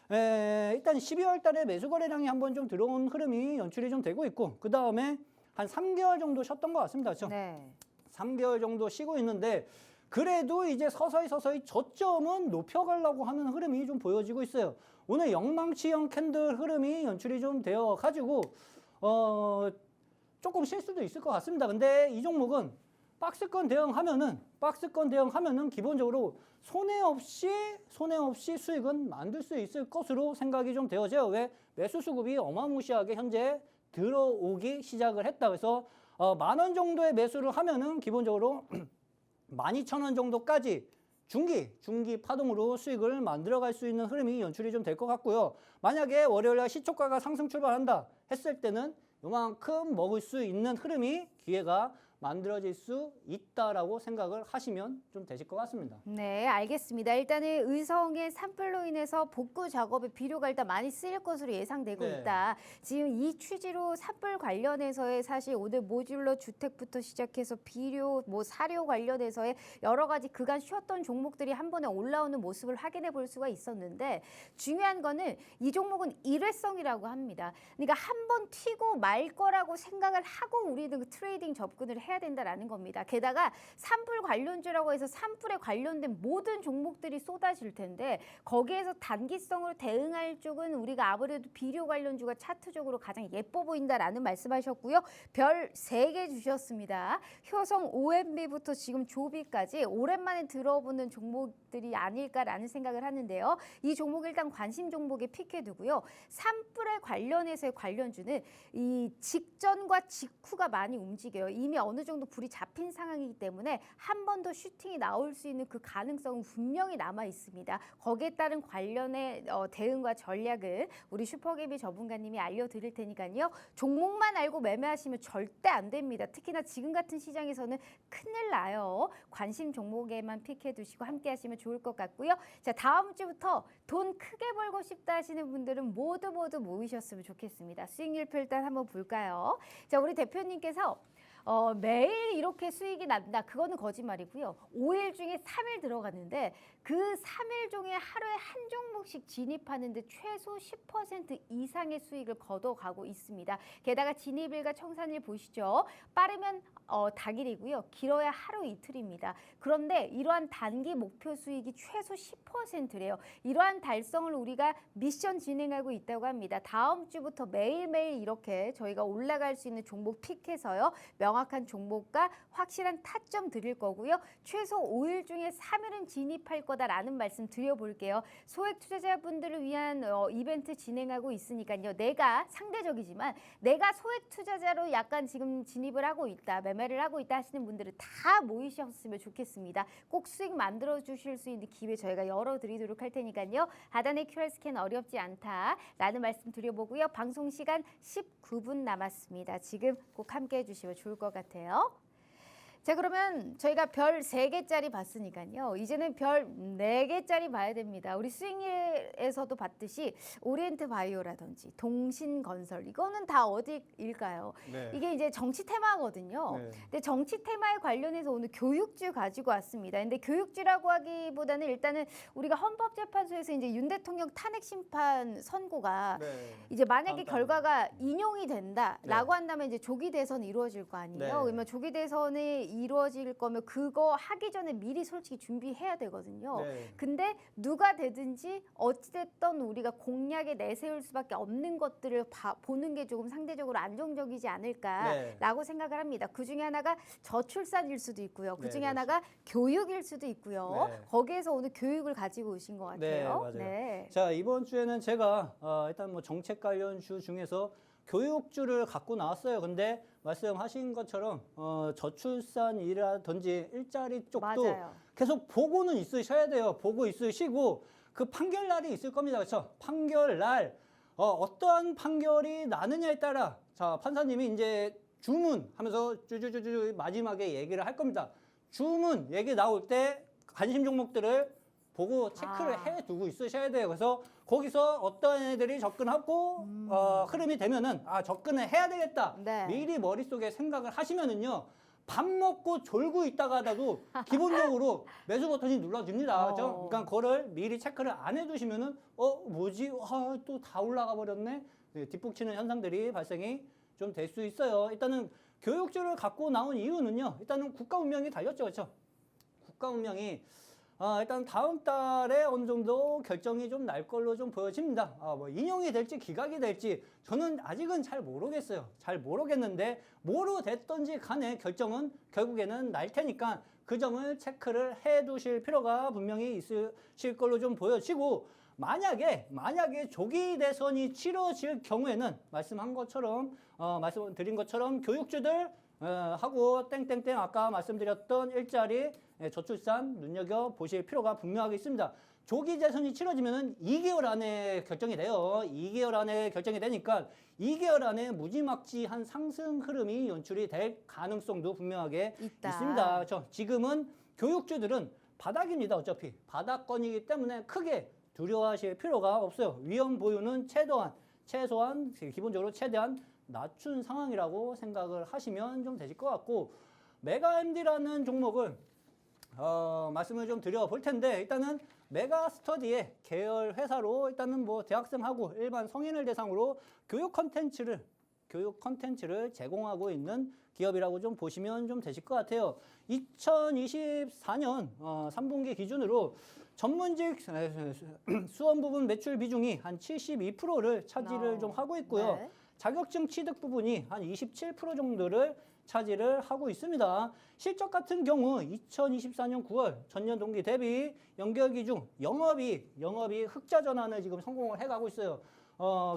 일단 12월 달에 매수 거래량이 한번 좀 들어온 흐름이 연출이 좀 되고 있고 그 다음에 한 3개월 정도 쉬었던 것 같습니다. 그렇죠? 네. 3개월 정도 쉬고 있는데 그래도 이제 서서히 저점은 높여가려고 하는 흐름이 좀 보여지고 있어요. 오늘 영망치형 캔들 흐름이 연출이 좀 되어 가지고 조금 쉴 수도 있을 것 같습니다. 근데 이 종목은 박스권 대응하면은 기본적으로 손해 없이 수익은 만들 수 있을 것으로 생각이 좀 되어져요. 왜? 매수 수급이 어마무시하게 현재 들어오기 시작을 했다. 그래서 10,000원 정도의 매수를 하면은 기본적으로 12,000원 정도까지 중기 파동으로 수익을 만들어갈 수 있는 흐름이 연출이 좀 될 것 같고요. 만약에 월요일날 시초가가 상승 출발한다 했을 때는 요만큼 먹을 수 있는 흐름이 기회가 만들어질 수 있다라고 생각을 하시면 좀 되실 것 같습니다. 네, 알겠습니다. 일단은 의성의 산불로 인해서 복구 작업에 비료가 일단 많이 쓰일 것으로 예상되고 네. 있다. 지금 이 취지로 산불 관련해서의 사실 오늘 모듈러 주택부터 시작해서 비료, 사료 관련해서의 여러 가지 그간 쉬었던 종목들이 한 번에 올라오는 모습을 확인해 볼 수가 있었는데 중요한 거는 이 종목은 일회성이라고 합니다. 그러니까 한 번 튀고 말 거라고 생각을 하고 우리는 그 트레이딩 접근을 해야 해야 된다라는 겁니다. 게다가 산불 관련주라고 해서 산불에 관련된 모든 종목들이 쏟아질 텐데 거기에서 단기성으로 대응할 쪽은 우리가 아무래도 비료 관련주가 차트적으로 가장 예뻐 보인다라는 말씀하셨고요. 별 3개 주셨습니다. 효성 OMB부터 지금 조비까지 오랜만에 들어보는 종목들이 아닐까라는 생각을 하는데요. 이 종목 일단 관심 종목에 픽해두고요. 산불에 관련해서의 관련주는 이 직전과 직후가 많이 움직여요. 이미 어느 정도 불이 잡힌 상황이기 때문에 한 번 더 슈팅이 나올 수 있는 그 가능성은 분명히 남아 있습니다. 거기에 따른 관련의 대응과 전략을 우리 슈퍼개미 전문가님이 알려드릴 테니까요. 종목만 알고 매매하시면 절대 안 됩니다. 특히나 지금 같은 시장에서는 큰일 나요. 관심 종목에만 픽해 두시고 함께 하시면 좋을 것 같고요. 자, 다음 주부터 돈 크게 벌고 싶다 하시는 분들은 모두 모이셨으면 좋겠습니다. 수익률표 일단 한번 볼까요? 자, 우리 대표님께서 매일 이렇게 수익이 난다. 그거는 거짓말이고요. 5일 중에 3일 들어갔는데 그 3일 중에 하루에 한 종목씩 진입하는데 최소 10% 이상의 수익을 거둬가고 있습니다. 게다가 진입일과 청산일 보시죠. 빠르면 당일이고요. 길어야 하루 이틀입니다. 그런데 이러한 단기 목표 수익이 최소 10%래요. 이러한 달성을 우리가 미션 진행하고 있다고 합니다. 다음 주부터 매일매일 이렇게 저희가 올라갈 수 있는 종목 픽해서요. 명확한 종목과 확실한 타점 드릴 거고요. 최소 5일 중에 3일은 진입할 거다라는 말씀 드려볼게요. 소액 투자자분들을 위한 이벤트 진행하고 있으니까요. 내가 상대적이지만 내가 소액 투자자로 약간 지금 진입을 하고 있다. 매매를 하고 있다 하시는 분들은 다 모이셨으면 좋겠습니다. 꼭 수익 만들어 주실 수 있는 기회 저희가 열어드리도록 할 테니까요. 하단의 QR 스캔 어렵지 않다라는 말씀 드려보고요. 방송 시간 19분 남았습니다. 지금 꼭 함께 해주시면 좋을 것 같아요. 자, 그러면 저희가 별 3개짜리 봤으니까요. 이제는 별 4개짜리 봐야 됩니다. 우리 수익률에서도 봤듯이 오리엔트 바이오라든지 동신건설 이거는 다 어디일까요? 네. 이게 이제 정치 테마거든요. 네. 근데 정치 테마에 관련해서 오늘 교육주 가지고 왔습니다. 근데 교육주라고 하기보다는 일단은 우리가 헌법재판소에서 이제 윤 대통령 탄핵 심판 선고가 네. 이제 만약에 다음 결과가 인용이 된다라고 한다면 이제 조기 대선이 이루어질 거 아니에요. 네. 그러면 조기 대선이 이루어질 거면 그거 하기 전에 미리 솔직히 준비해야 되거든요. 네. 근데 누가 되든지 어찌됐든 우리가 공약에 내세울 수밖에 없는 것들을 보는 게 조금 상대적으로 안정적이지 않을까라고 생각을 합니다. 그중에 하나가 저출산일 수도 있고요. 그중에 네, 하나가 교육일 수도 있고요. 네. 거기에서 오늘 교육을 가지고 오신 것 네, 같아요. 맞아요. 네. 자, 이번 주에는 제가 일단 뭐 정책 관련 주 중에서 교육주를 갖고 나왔어요. 근데 말씀하신 것처럼 저출산이라든지 일자리 쪽도 맞아요. 계속 보고는 있으셔야 돼요. 보고 있으시고 그 판결날이 있을 겁니다. 그렇죠? 판결날 어떠한 판결이 나느냐에 따라 자, 판사님이 이제 주문하면서 쭈쭈쭈쭈 마지막에 얘기를 할 겁니다. 주문 얘기 나올 때 관심 종목들을 보고 체크를 해두고 있으셔야 돼요. 그래서 거기서 어떤 애들이 접근하고 흐름이 되면은 접근을 해야 되겠다. 네. 미리 머릿속에 생각을 하시면은요. 밥 먹고 졸고 있다가도 기본적으로 매수 버튼이 눌러집니다. 그렇죠? 그러니까 그거를 미리 체크를 안 해두시면은 뭐지? 또 다 올라가 버렸네. 네, 뒷북치는 현상들이 발생이 좀 될 수 있어요. 일단은 교육주를 갖고 나온 이유는요. 일단은 국가 운명이 달렸죠. 그렇죠? 국가 운명이 일단 다음 달에 어느 정도 결정이 좀 날 걸로 좀 보여집니다. 뭐 인용이 될지 기각이 될지 저는 아직은 잘 모르겠어요. 잘 모르겠는데 뭐로 됐든지 간에 결정은 결국에는 날 테니까 그 점을 체크를 해 두실 필요가 분명히 있으실 걸로 좀 보여지고 만약에 조기 대선이 치러질 경우에는 말씀드린 것처럼 교육주들 하고 땡땡땡 아까 말씀드렸던 일자리 저출산 눈여겨보실 필요가 분명하게 있습니다. 조기 대선이 치러지면 2개월 안에 결정이 돼요. 2개월 안에 결정이 되니까 2개월 안에 무지막지한 상승 흐름이 연출이 될 가능성도 분명하게 있습니다. 그렇죠? 지금은 교육주들은 바닥입니다. 어차피 바닥권이기 때문에 크게 두려워하실 필요가 없어요. 위험 보유는 최소한 기본적으로 최대한 낮춘 상황이라고 생각을 하시면 좀 되실 것 같고 메가MD라는 종목을 말씀을 좀 드려볼 텐데 일단은 메가스터디의 계열 회사로 일단은 뭐 대학생하고 일반 성인을 대상으로 교육 컨텐츠를 제공하고 있는 기업이라고 좀 보시면 좀 되실 것 같아요. 2024년 3분기 기준으로 전문직 수원 부분 매출 비중이 한 72%를 차지를 좀 하고 있고요. 네. 자격증 취득 부분이 한 27% 정도를 차지를 하고 있습니다. 실적 같은 경우 2024년 9월 전년 동기 대비 연결 기준 영업이 흑자 전환을 지금 성공을 해가고 있어요.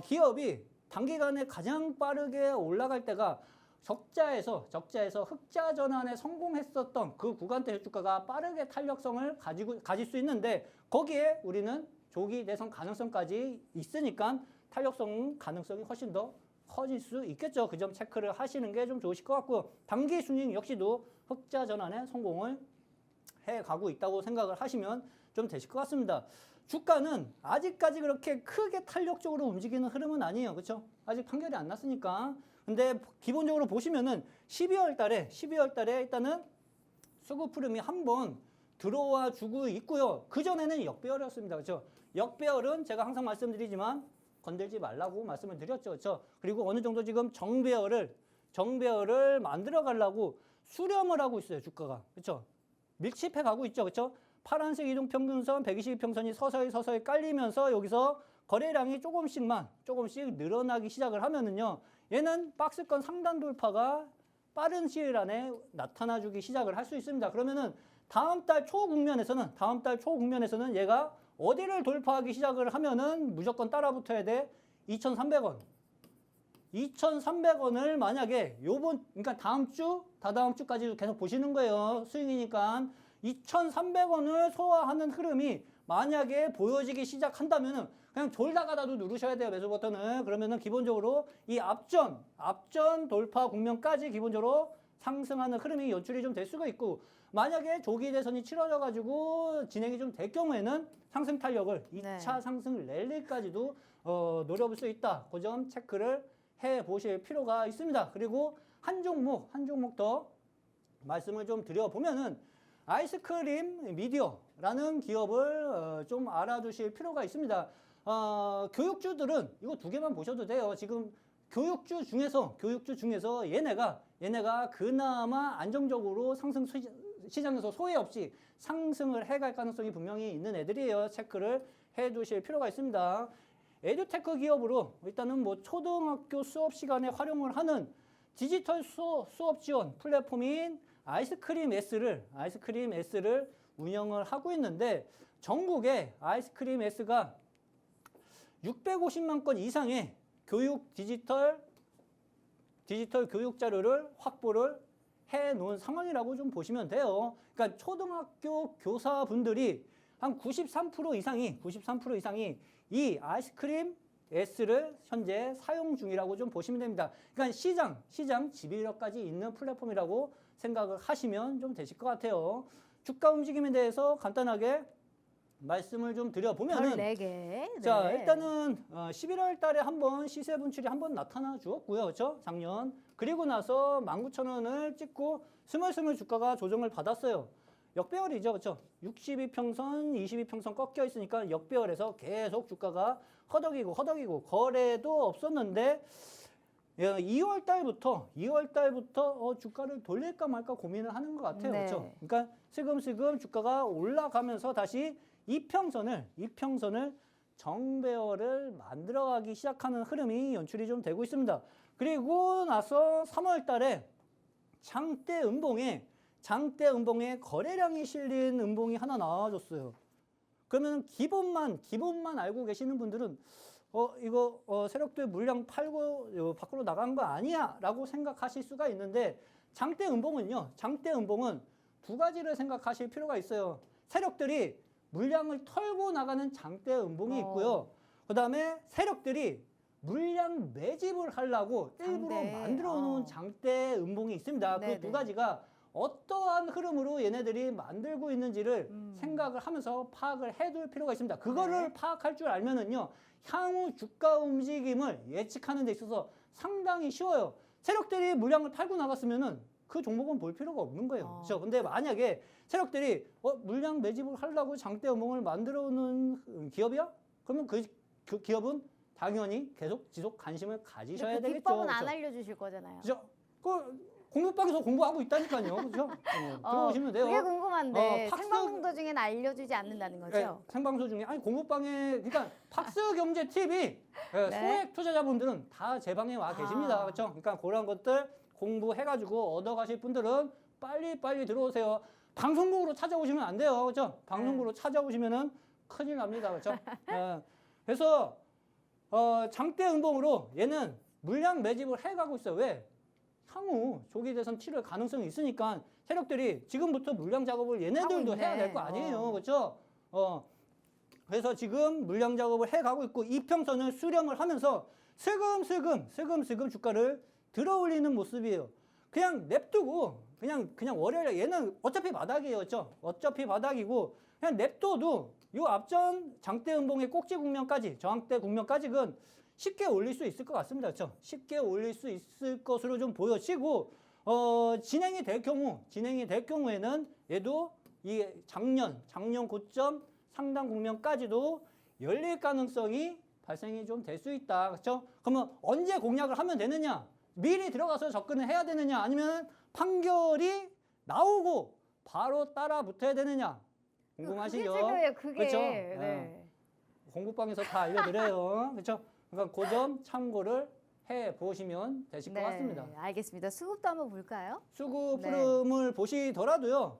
기업이 단기간에 가장 빠르게 올라갈 때가 적자에서 흑자 전환에 성공했었던 그 구간대 주가가 빠르게 탄력성을 가질 수 있는데 거기에 우리는 조기 대선 가능성까지 있으니까 탄력성 가능성이 훨씬 더 커질 수 있겠죠. 그 점 체크를 하시는 게 좀 좋으실 것 같고요. 단기 순이익 역시도 흑자 전환에 성공을 해가고 있다고 생각을 하시면 좀 되실 것 같습니다. 주가는 아직까지 그렇게 크게 탄력적으로 움직이는 흐름은 아니에요. 그렇죠? 아직 판결이 안 났으니까. 근데 기본적으로 보시면은 12월 달에 일단은 수급 흐름이 한번 들어와 주고 있고요. 그전에는 역배열이었습니다. 그렇죠? 역배열은 제가 항상 말씀드리지만 건들지 말라고 말씀을 드렸죠. 그렇죠? 그리고 어느 정도 지금 정배열을 만들어 가려고 수렴을 하고 있어요. 주가가. 그렇죠? 밀집해 가고 있죠. 그렇죠? 파란색 이동평균선 120평선이 서서히 깔리면서 여기서 거래량이 조금씩 늘어나기 시작을 하면은요. 얘는 박스권 상단 돌파가 빠른 시일 안에 나타나주기 시작을 할 수 있습니다. 그러면은 다음 달 초 국면에서는 얘가 어디를 돌파하기 시작을 하면은 무조건 따라 붙어야 돼. 2,300원. 2,300원을 만약에 그러니까 다다음 주까지 계속 보시는 거예요. 수익이니까. 2,300원을 소화하는 흐름이 만약에 보여지기 시작한다면은 그냥 졸다가다도 누르셔야 돼요. 매수 버튼을. 그러면은 기본적으로 이 앞전 돌파 국면까지 기본적으로 상승하는 흐름이 연출이 좀 될 수가 있고 만약에 조기 대선이 치러져 가지고 진행이 좀 될 경우에는 상승 탄력을 2차 상승 랠리까지도 노려볼 수 있다. 그 점 체크를 해 보실 필요가 있습니다. 그리고 한 종목 더 말씀을 좀 드려보면은 아이스크림 미디어라는 기업을 좀 알아두실 필요가 있습니다. 교육주들은 이거 두 개만 보셔도 돼요. 지금 교육주 중에서 얘네가 그나마 안정적으로 시장에서 소외 없이 상승을 해갈 가능성이 분명히 있는 애들이에요. 체크를 해 두실 필요가 있습니다. 에듀테크 기업으로 일단은 뭐 초등학교 수업 시간에 활용을 하는 디지털 수업 지원 플랫폼인 아이스크림 S를 운영을 하고 있는데 전국에 아이스크림 S가 650만 건 이상의 디지털 교육 자료를 확보를 해 놓은 상황이라고 좀 보시면 돼요. 그러니까 초등학교 교사분들이 한 93% 이상이 이 아이스크림 S를 현재 사용 중이라고 좀 보시면 됩니다. 그러니까 시장 지배력까지 있는 플랫폼이라고 생각을 하시면 좀 되실 것 같아요. 주가 움직임에 대해서 간단하게 말씀을 좀 드려보면은 14개. 자, 일단은 11월 달에 한번 시세 분출이 한번 나타나 주었고요. 그렇죠? 작년. 그리고 나서 19,000원을 찍고 스물스물 주가가 조정을 받았어요. 역배열이죠. 그렇죠? 62평선, 22평선 꺾여 있으니까 역배열에서 계속 주가가 허덕이고 거래도 없었는데 2월 달부터 주가를 돌릴까 말까 고민을 하는 것 같아요. 네. 그렇죠? 그러니까 슬금슬금 주가가 올라가면서 다시 이평선을 정배열을 만들어가기 시작하는 흐름이 연출이 좀 되고 있습니다. 그리고 나서 3월 달에 장대 음봉에 거래량이 실린 음봉이 하나 나와줬어요. 그러면 기본만 알고 계시는 분들은 이거 세력들 물량 팔고 밖으로 나간 거 아니야? 라고 생각하실 수가 있는데 장대 음봉은 두 가지를 생각하실 필요가 있어요. 세력들이 물량을 털고 나가는 장대 음봉이 있고요. 그 다음에 세력들이 물량 매집을 하려고 일부러 만들어 놓은 장대 음봉이 있습니다. 그 두 가지가 어떠한 흐름으로 얘네들이 만들고 있는지를 생각을 하면서 파악을 해둘 필요가 있습니다. 그거를 파악할 줄 알면은요, 향후 주가 움직임을 예측하는 데 있어서 상당히 쉬워요. 세력들이 물량을 팔고 나갔으면은 그 종목은 볼 필요가 없는 거예요. 그렇죠? 근데 만약에 세력들이 물량 매집을 하려고 장대 음봉을 만들어 놓은 기업이야? 그러면 그 기업은 당연히 지속 관심을 가지셔야 되겠죠. 비법은 그렇죠? 안 알려주실 거잖아요. 그죠? 공부방에서 공부하고 있다니까요. 그렇죠? 들어오시면 돼요. 그게 궁금한데 팍스- 생방송도 중에는 알려주지 않는다는 거죠? 네, 생방송 중에 아니 공부방에 그러니까 팍스 경제 TV 네. 소액 투자자분들은 다 제 방에 와 계십니다. 그렇죠? 그러니까 그런 것들 공부해가지고 얻어가실 분들은 빨리 들어오세요. 방송국으로 찾아오시면 안 돼요. 그렇죠? 방송국으로 찾아오시면은 큰일 납니다. 그렇죠? 그래서 장대 음봉으로 얘는 물량 매집을 해가고 있어요. 왜? 향후 조기 대선 치를 가능성이 있으니까 세력들이 지금부터 물량 작업을 얘네들도 하고 해야 있네. 될 거 아니에요. 그렇죠? 그래서 지금 물량 작업을 해가고 있고 이평선을 수렴을 하면서 슬금슬금 주가를 들어올리는 모습이에요. 그냥 냅두고 그냥 월요일에 얘는 어차피 바닥이에요. 그렇죠? 어차피 바닥이고 그냥 냅둬도 요 앞전 장대 음봉의 꼭지 국면까지 저항대 국면까지는 쉽게 올릴 수 있을 것 같습니다. 그렇죠? 쉽게 올릴 수 있을 것으로 좀 보여지고 진행이 될 경우에는 얘도 이 작년 고점 상당 국면까지도 열릴 가능성이 발생이 좀 될 수 있다. 그렇죠? 그러면 언제 공략을 하면 되느냐? 미리 들어가서 접근을 해야 되느냐? 아니면 판결이 나오고 바로 따라 붙어야 되느냐? 궁금하시죠? 그게 중요해요. 그게. 그렇죠? 네. 공부방에서 다 알려드려요. 그렇죠? 그러니까 그 점 참고를 해 보시면 되실 것 같습니다. 알겠습니다. 수급도 한번 볼까요? 수급 네. 흐름을 보시더라도요.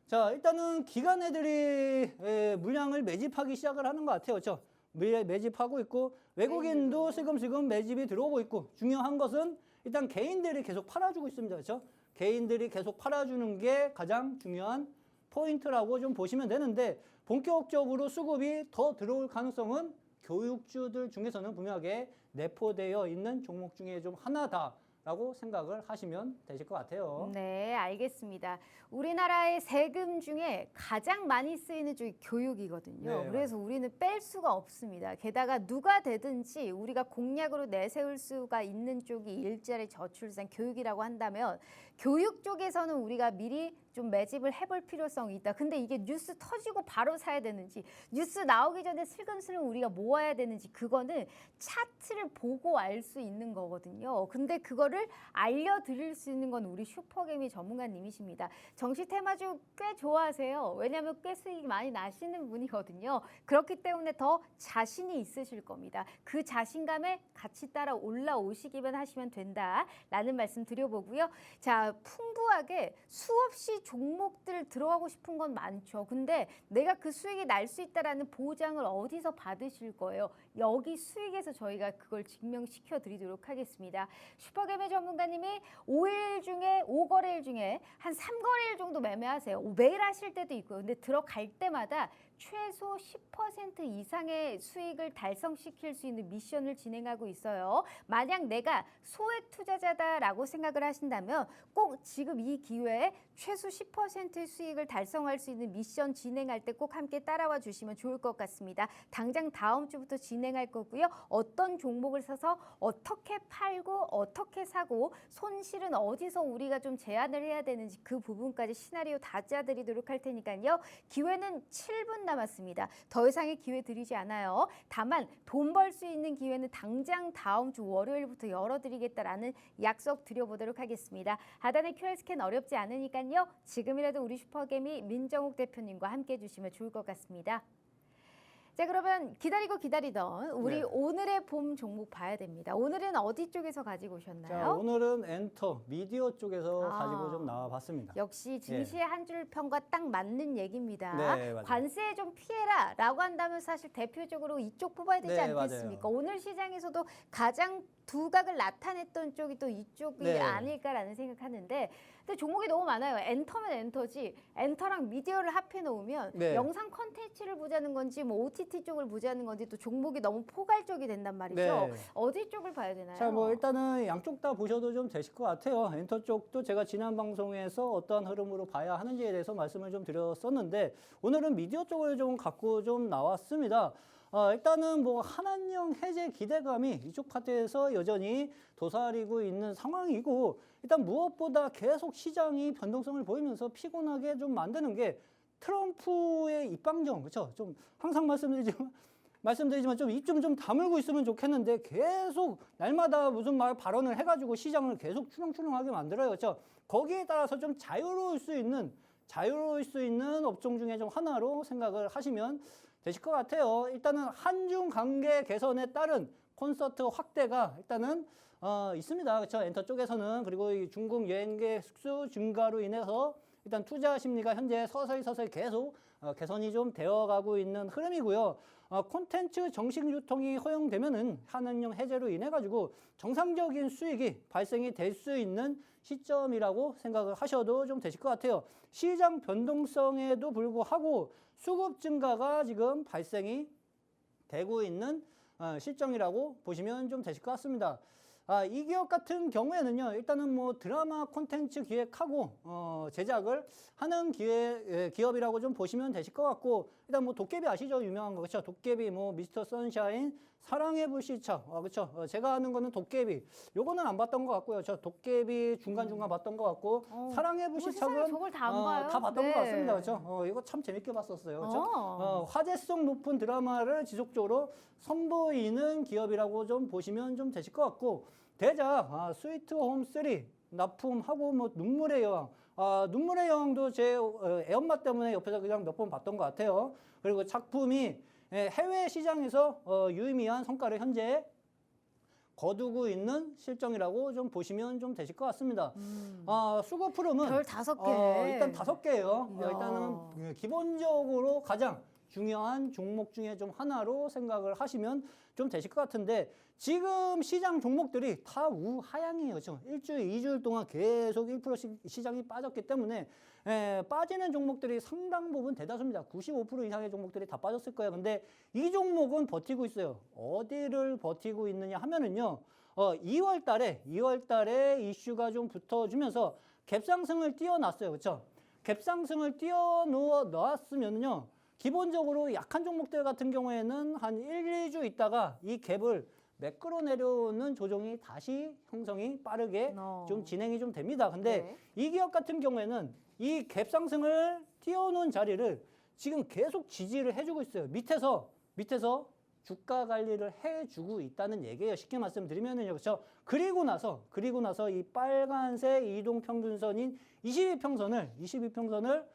자, 일단은 기관 애들이 물량을 매집하기 시작을 하는 것 같아요. 그렇죠? 매집하고 있고 외국인도 슬금슬금 매집이 들어오고 있고 중요한 것은 일단 개인들이 계속 팔아주고 있습니다. 그렇죠? 개인들이 계속 팔아주는 게 가장 중요한 포인트라고 좀 보시면 되는데 본격적으로 수급이 더 들어올 가능성은 교육주들 중에서는 분명하게 내포되어 있는 종목 중에 좀 하나다라고 생각을 하시면 되실 것 같아요. 네, 알겠습니다. 우리나라의 세금 중에 가장 많이 쓰이는 쪽이 교육이거든요. 네, 그래서 우리는 뺄 수가 없습니다. 게다가 누가 되든지 우리가 공약으로 내세울 수가 있는 쪽이 일자리 저출산 교육이라고 한다면 교육 쪽에서는 우리가 미리 좀 매집을 해볼 필요성이 있다. 근데 이게 뉴스 터지고 바로 사야 되는지 뉴스 나오기 전에 슬금슬금 우리가 모아야 되는지 그거는 차트를 보고 알 수 있는 거거든요. 근데 그거를 알려드릴 수 있는 건 우리 슈퍼개미 전문가님이십니다. 정시 테마주 꽤 좋아하세요. 왜냐하면 꽤 수익이 많이 나시는 분이거든요. 그렇기 때문에 더 자신이 있으실 겁니다. 그 자신감에 같이 따라 올라오시기만 하시면 된다라는 말씀 드려보고요. 자, 풍부하게 수없이 종목들 들어가고 싶은 건 많죠. 근데 내가 그 수익이 날 수 있다라는 보장을 어디서 받으실 거예요? 여기 수익에서 저희가 그걸 증명시켜 드리도록 하겠습니다. 슈퍼개미 전문가님이 5거래일 중에 한 3거래일 정도 매매하세요. 매일 하실 때도 있고요. 근데 들어갈 때마다 최소 10% 이상의 수익을 달성시킬 수 있는 미션을 진행하고 있어요. 만약 내가 소액 투자자다라고 생각을 하신다면 꼭 지금 이 기회에 최소 10%의 수익을 달성할 수 있는 미션 진행할 때 꼭 함께 따라와 주시면 좋을 것 같습니다. 당장 다음 주부터 진행할 거고요. 어떤 종목을 사서 어떻게 팔고 어떻게 사고 손실은 어디서 우리가 좀 제한을 해야 되는지 그 부분까지 시나리오 다 짜드리도록 할 테니까요. 기회는 7분 남았습니다. 더 이상의 기회 드리지 않아요. 다만 돈 벌 수 있는 기회는 당장 다음 주 월요일부터 열어드리겠다라는 약속 드려보도록 하겠습니다. 하단의 QR 스캔 어렵지 않으니까요. 지금이라도 우리 슈퍼개미 민정욱 대표님과 함께 해주시면 좋을 것 같습니다. 자, 그러면 기다리던 우리 네. 오늘의 봄 종목 봐야 됩니다. 오늘은 어디 쪽에서 가지고 오셨나요? 자, 오늘은 엔터 미디어 쪽에서 아. 가지고 좀 나와봤습니다. 역시 증시의 한 줄 평과 딱 맞는 얘기입니다. 네, 맞아요. 관세에 좀 피해라 라고 한다면 사실 대표적으로 이쪽 뽑아야 되지 네, 않겠습니까? 맞아요. 오늘 시장에서도 가장 두각을 나타냈던 쪽이 또 이쪽이 네. 아닐까라는 생각하는데 근데 종목이 너무 많아요. 엔터면 엔터지 엔터랑 미디어를 합해 놓으면 네. 영상 컨텐츠를 보자는 건지 뭐 OTT 쪽을 보자는 건지 또 종목이 너무 포괄적이 된단 말이죠. 네. 어디 쪽을 봐야 되나요? 자, 뭐 일단은 양쪽 다 보셔도 좀 되실 것 같아요. 엔터 쪽도 제가 지난 방송에서 어떠한 흐름으로 봐야 하는지에 대해서 말씀을 좀 드렸었는데 오늘은 미디어 쪽을 좀 갖고 좀 나왔습니다. 일단은 뭐 한한령 해제 기대감이 이쪽 파트에서 여전히 도사리고 있는 상황이고 일단 무엇보다 계속 시장이 변동성을 보이면서 피곤하게 좀 만드는 게 트럼프의 입방정, 그렇죠? 좀 항상 말씀드리지만 말씀드리지만 좀 입 좀 다물고 있으면 좋겠는데 계속 날마다 무슨 말 발언을 해가지고 시장을 계속 추렁추렁하게 만들어요. 그렇죠? 거기에 따라서 좀 자유로울 수 있는 업종 중에 좀 하나로 생각을 하시면 되실 것 같아요. 일단은 한중 관계 개선에 따른 콘서트 확대가 일단은 있습니다. 그렇죠? 엔터 쪽에서는. 그리고 이 중국 여행객 수 증가로 인해서 일단 투자 심리가 현재 서서히 계속 개선이 좀 되어가고 있는 흐름이고요. 콘텐츠 정식 유통이 허용되면은 한은령 해제로 인해 가지고 정상적인 수익이 발생이 될 수 있는 시점이라고 생각을 하셔도 좀 되실 것 같아요. 시장 변동성에도 불구하고 수급 증가가 지금 발생이 되고 있는 실정이라고 보시면 좀 되실 것 같습니다. 이 기업 같은 경우에는요, 일단은 뭐 드라마 콘텐츠 기획하고 제작을 하는 기업이라고 좀 보시면 되실 것 같고, 일단 뭐 도깨비 아시죠? 유명한 거. 그렇죠? 도깨비, 뭐 미스터 선샤인, 사랑의 불시착. 그렇죠? 제가 아는 거는 도깨비. 요거는 안 봤던 것 같고요. 저 도깨비 중간중간 봤던 것 같고, 사랑의 불시착은 저걸 다 안 봐요? 다 봤던 네. 것 같습니다. 그렇죠? 이거 참 재밌게 봤었어요. 그렇죠? 화제성 높은 드라마를 지속적으로 선보이는 기업이라고 좀 보시면 좀 되실 것 같고, 대작 스위트 홈 3 납품하고 뭐 눈물의 여왕. 눈물의 여왕도 제 애엄마 때문에 옆에서 그냥 몇 번 봤던 것 같아요. 그리고 작품이 해외 시장에서 유의미한 성과를 현재 거두고 있는 실정이라고 좀 보시면 좀 되실 것 같습니다. 수급 흐름은 별 5개. 일단 5개예요. 이야. 일단은 기본적으로 가장 중요한 종목 중에 좀 하나로 생각을 하시면 좀 되실 것 같은데, 지금 시장 종목들이 다 우하향이에요. 그렇죠? 일주일, 2주일 동안 계속 1%씩 시장이 빠졌기 때문에 빠지는 종목들이 상당 부분 대다수입니다. 95% 이상의 종목들이 다 빠졌을 거예요. 근데 이 종목은 버티고 있어요. 어디를 버티고 있느냐 하면은요, 2월 달에 이슈가 좀 붙어주면서 갭상승을 띄워놨어요. 그렇죠? 갭상승을 띄워놓았으면요, 기본적으로 약한 종목들 같은 경우에는 한 1, 2주 있다가 이 갭을 매끄러 내려오는 조정이 다시 형성이 빠르게 좀 진행이 좀 됩니다. 근데 이 기업 같은 경우에는 이 갭 상승을 띄워놓은 자리를 지금 계속 지지를 해주고 있어요. 밑에서 주가 관리를 해주고 있다는 얘기예요. 쉽게 말씀드리면은요. 그렇죠? 그리고 나서 이 빨간색 이동평균선인 22평선을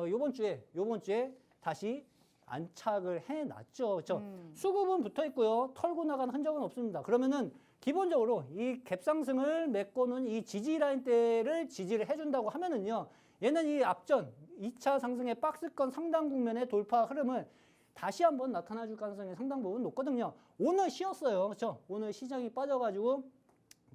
요번 주에 다시 안착을 해놨죠. 그렇죠? 수급은 붙어 있고요. 털고 나간 흔적은 없습니다. 그러면은 기본적으로 이 갭상승을 메꿔놓은 이 지지 라인대를 지지를 해준다고 하면은요, 얘는 이 앞전 2차 상승의 박스권 상단 국면의 돌파 흐름을 다시 한번 나타나줄 가능성이 상당 부분 높거든요. 오늘 쉬었어요. 그렇죠? 오늘 시장이 빠져가지고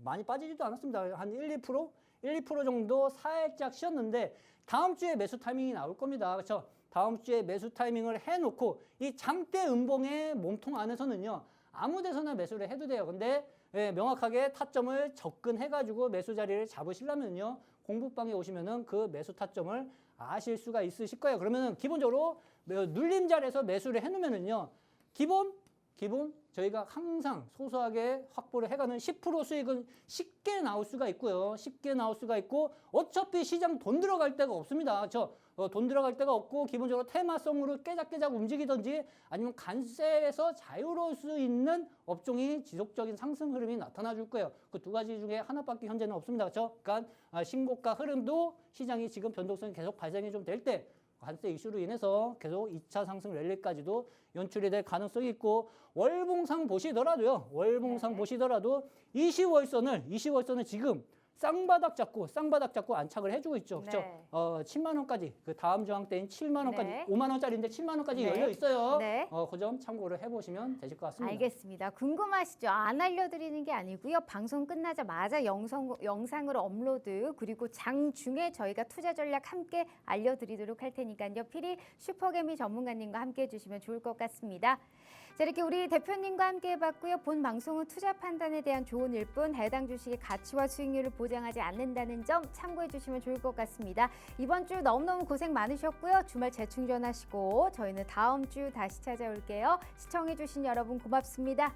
많이 빠지지도 않았습니다. 한 1-2% 정도 살짝 쉬었는데 다음 주에 매수 타이밍이 나올 겁니다. 그렇죠? 다음 주에 매수 타이밍을 해놓고 이 장대 음봉의 몸통 안에서는요, 아무 데서나 매수를 해도 돼요. 근데 명확하게 타점을 접근해가지고 매수 자리를 잡으시려면요, 공부방에 오시면은 그 매수 타점을 아실 수가 있으실 거예요. 그러면은 기본적으로 눌림 자리에서 매수를 해놓으면은요, 기본 저희가 항상 소소하게 확보를 해가는 10% 수익은 쉽게 나올 수가 있고요. 쉽게 나올 수가 있고, 어차피 시장 돈 들어갈 데가 없습니다. 돈 들어갈 데가 없고, 기본적으로 테마성으로 깨작깨작 움직이든지 아니면 간세에서 자유로울 수 있는 업종이 지속적인 상승 흐름이 나타나 줄 거예요. 그 두 가지 중에 하나밖에 현재는 없습니다. 그렇죠? 그러니까 신고가 흐름도 시장이 지금 변동성이 계속 발생이 좀 될 때, 관세 이슈로 인해서 계속 2차 상승 랠리까지도 연출이 될 가능성이 있고, 월봉상 보시더라도 20월선을 지금 쌍바닥 잡고 안착을 해주고 있죠. 그렇죠? 7만 원까지, 그 다음 저항 때인 7만 원까지, 5만 원짜리인데 7만 원까지 열려 있어요. 그 점 참고를 해보시면 되실 것 같습니다. 알겠습니다. 궁금하시죠? 안 알려드리는 게 아니고요. 방송 끝나자마자 영상으로 업로드, 그리고 장중에 저희가 투자 전략 함께 알려드리도록 할 테니까요. 필히 슈퍼개미 전문가님과 함께 해주시면 좋을 것 같습니다. 자, 이렇게 우리 대표님과 함께 해봤고요. 본 방송은 투자 판단에 대한 조언일 뿐 해당 주식의 가치와 수익률을 보장하지 않는다는 점 참고해 주시면 좋을 것 같습니다. 이번 주 너무너무 고생 많으셨고요. 주말 재충전하시고 저희는 다음 주 다시 찾아올게요. 시청해 주신 여러분 고맙습니다.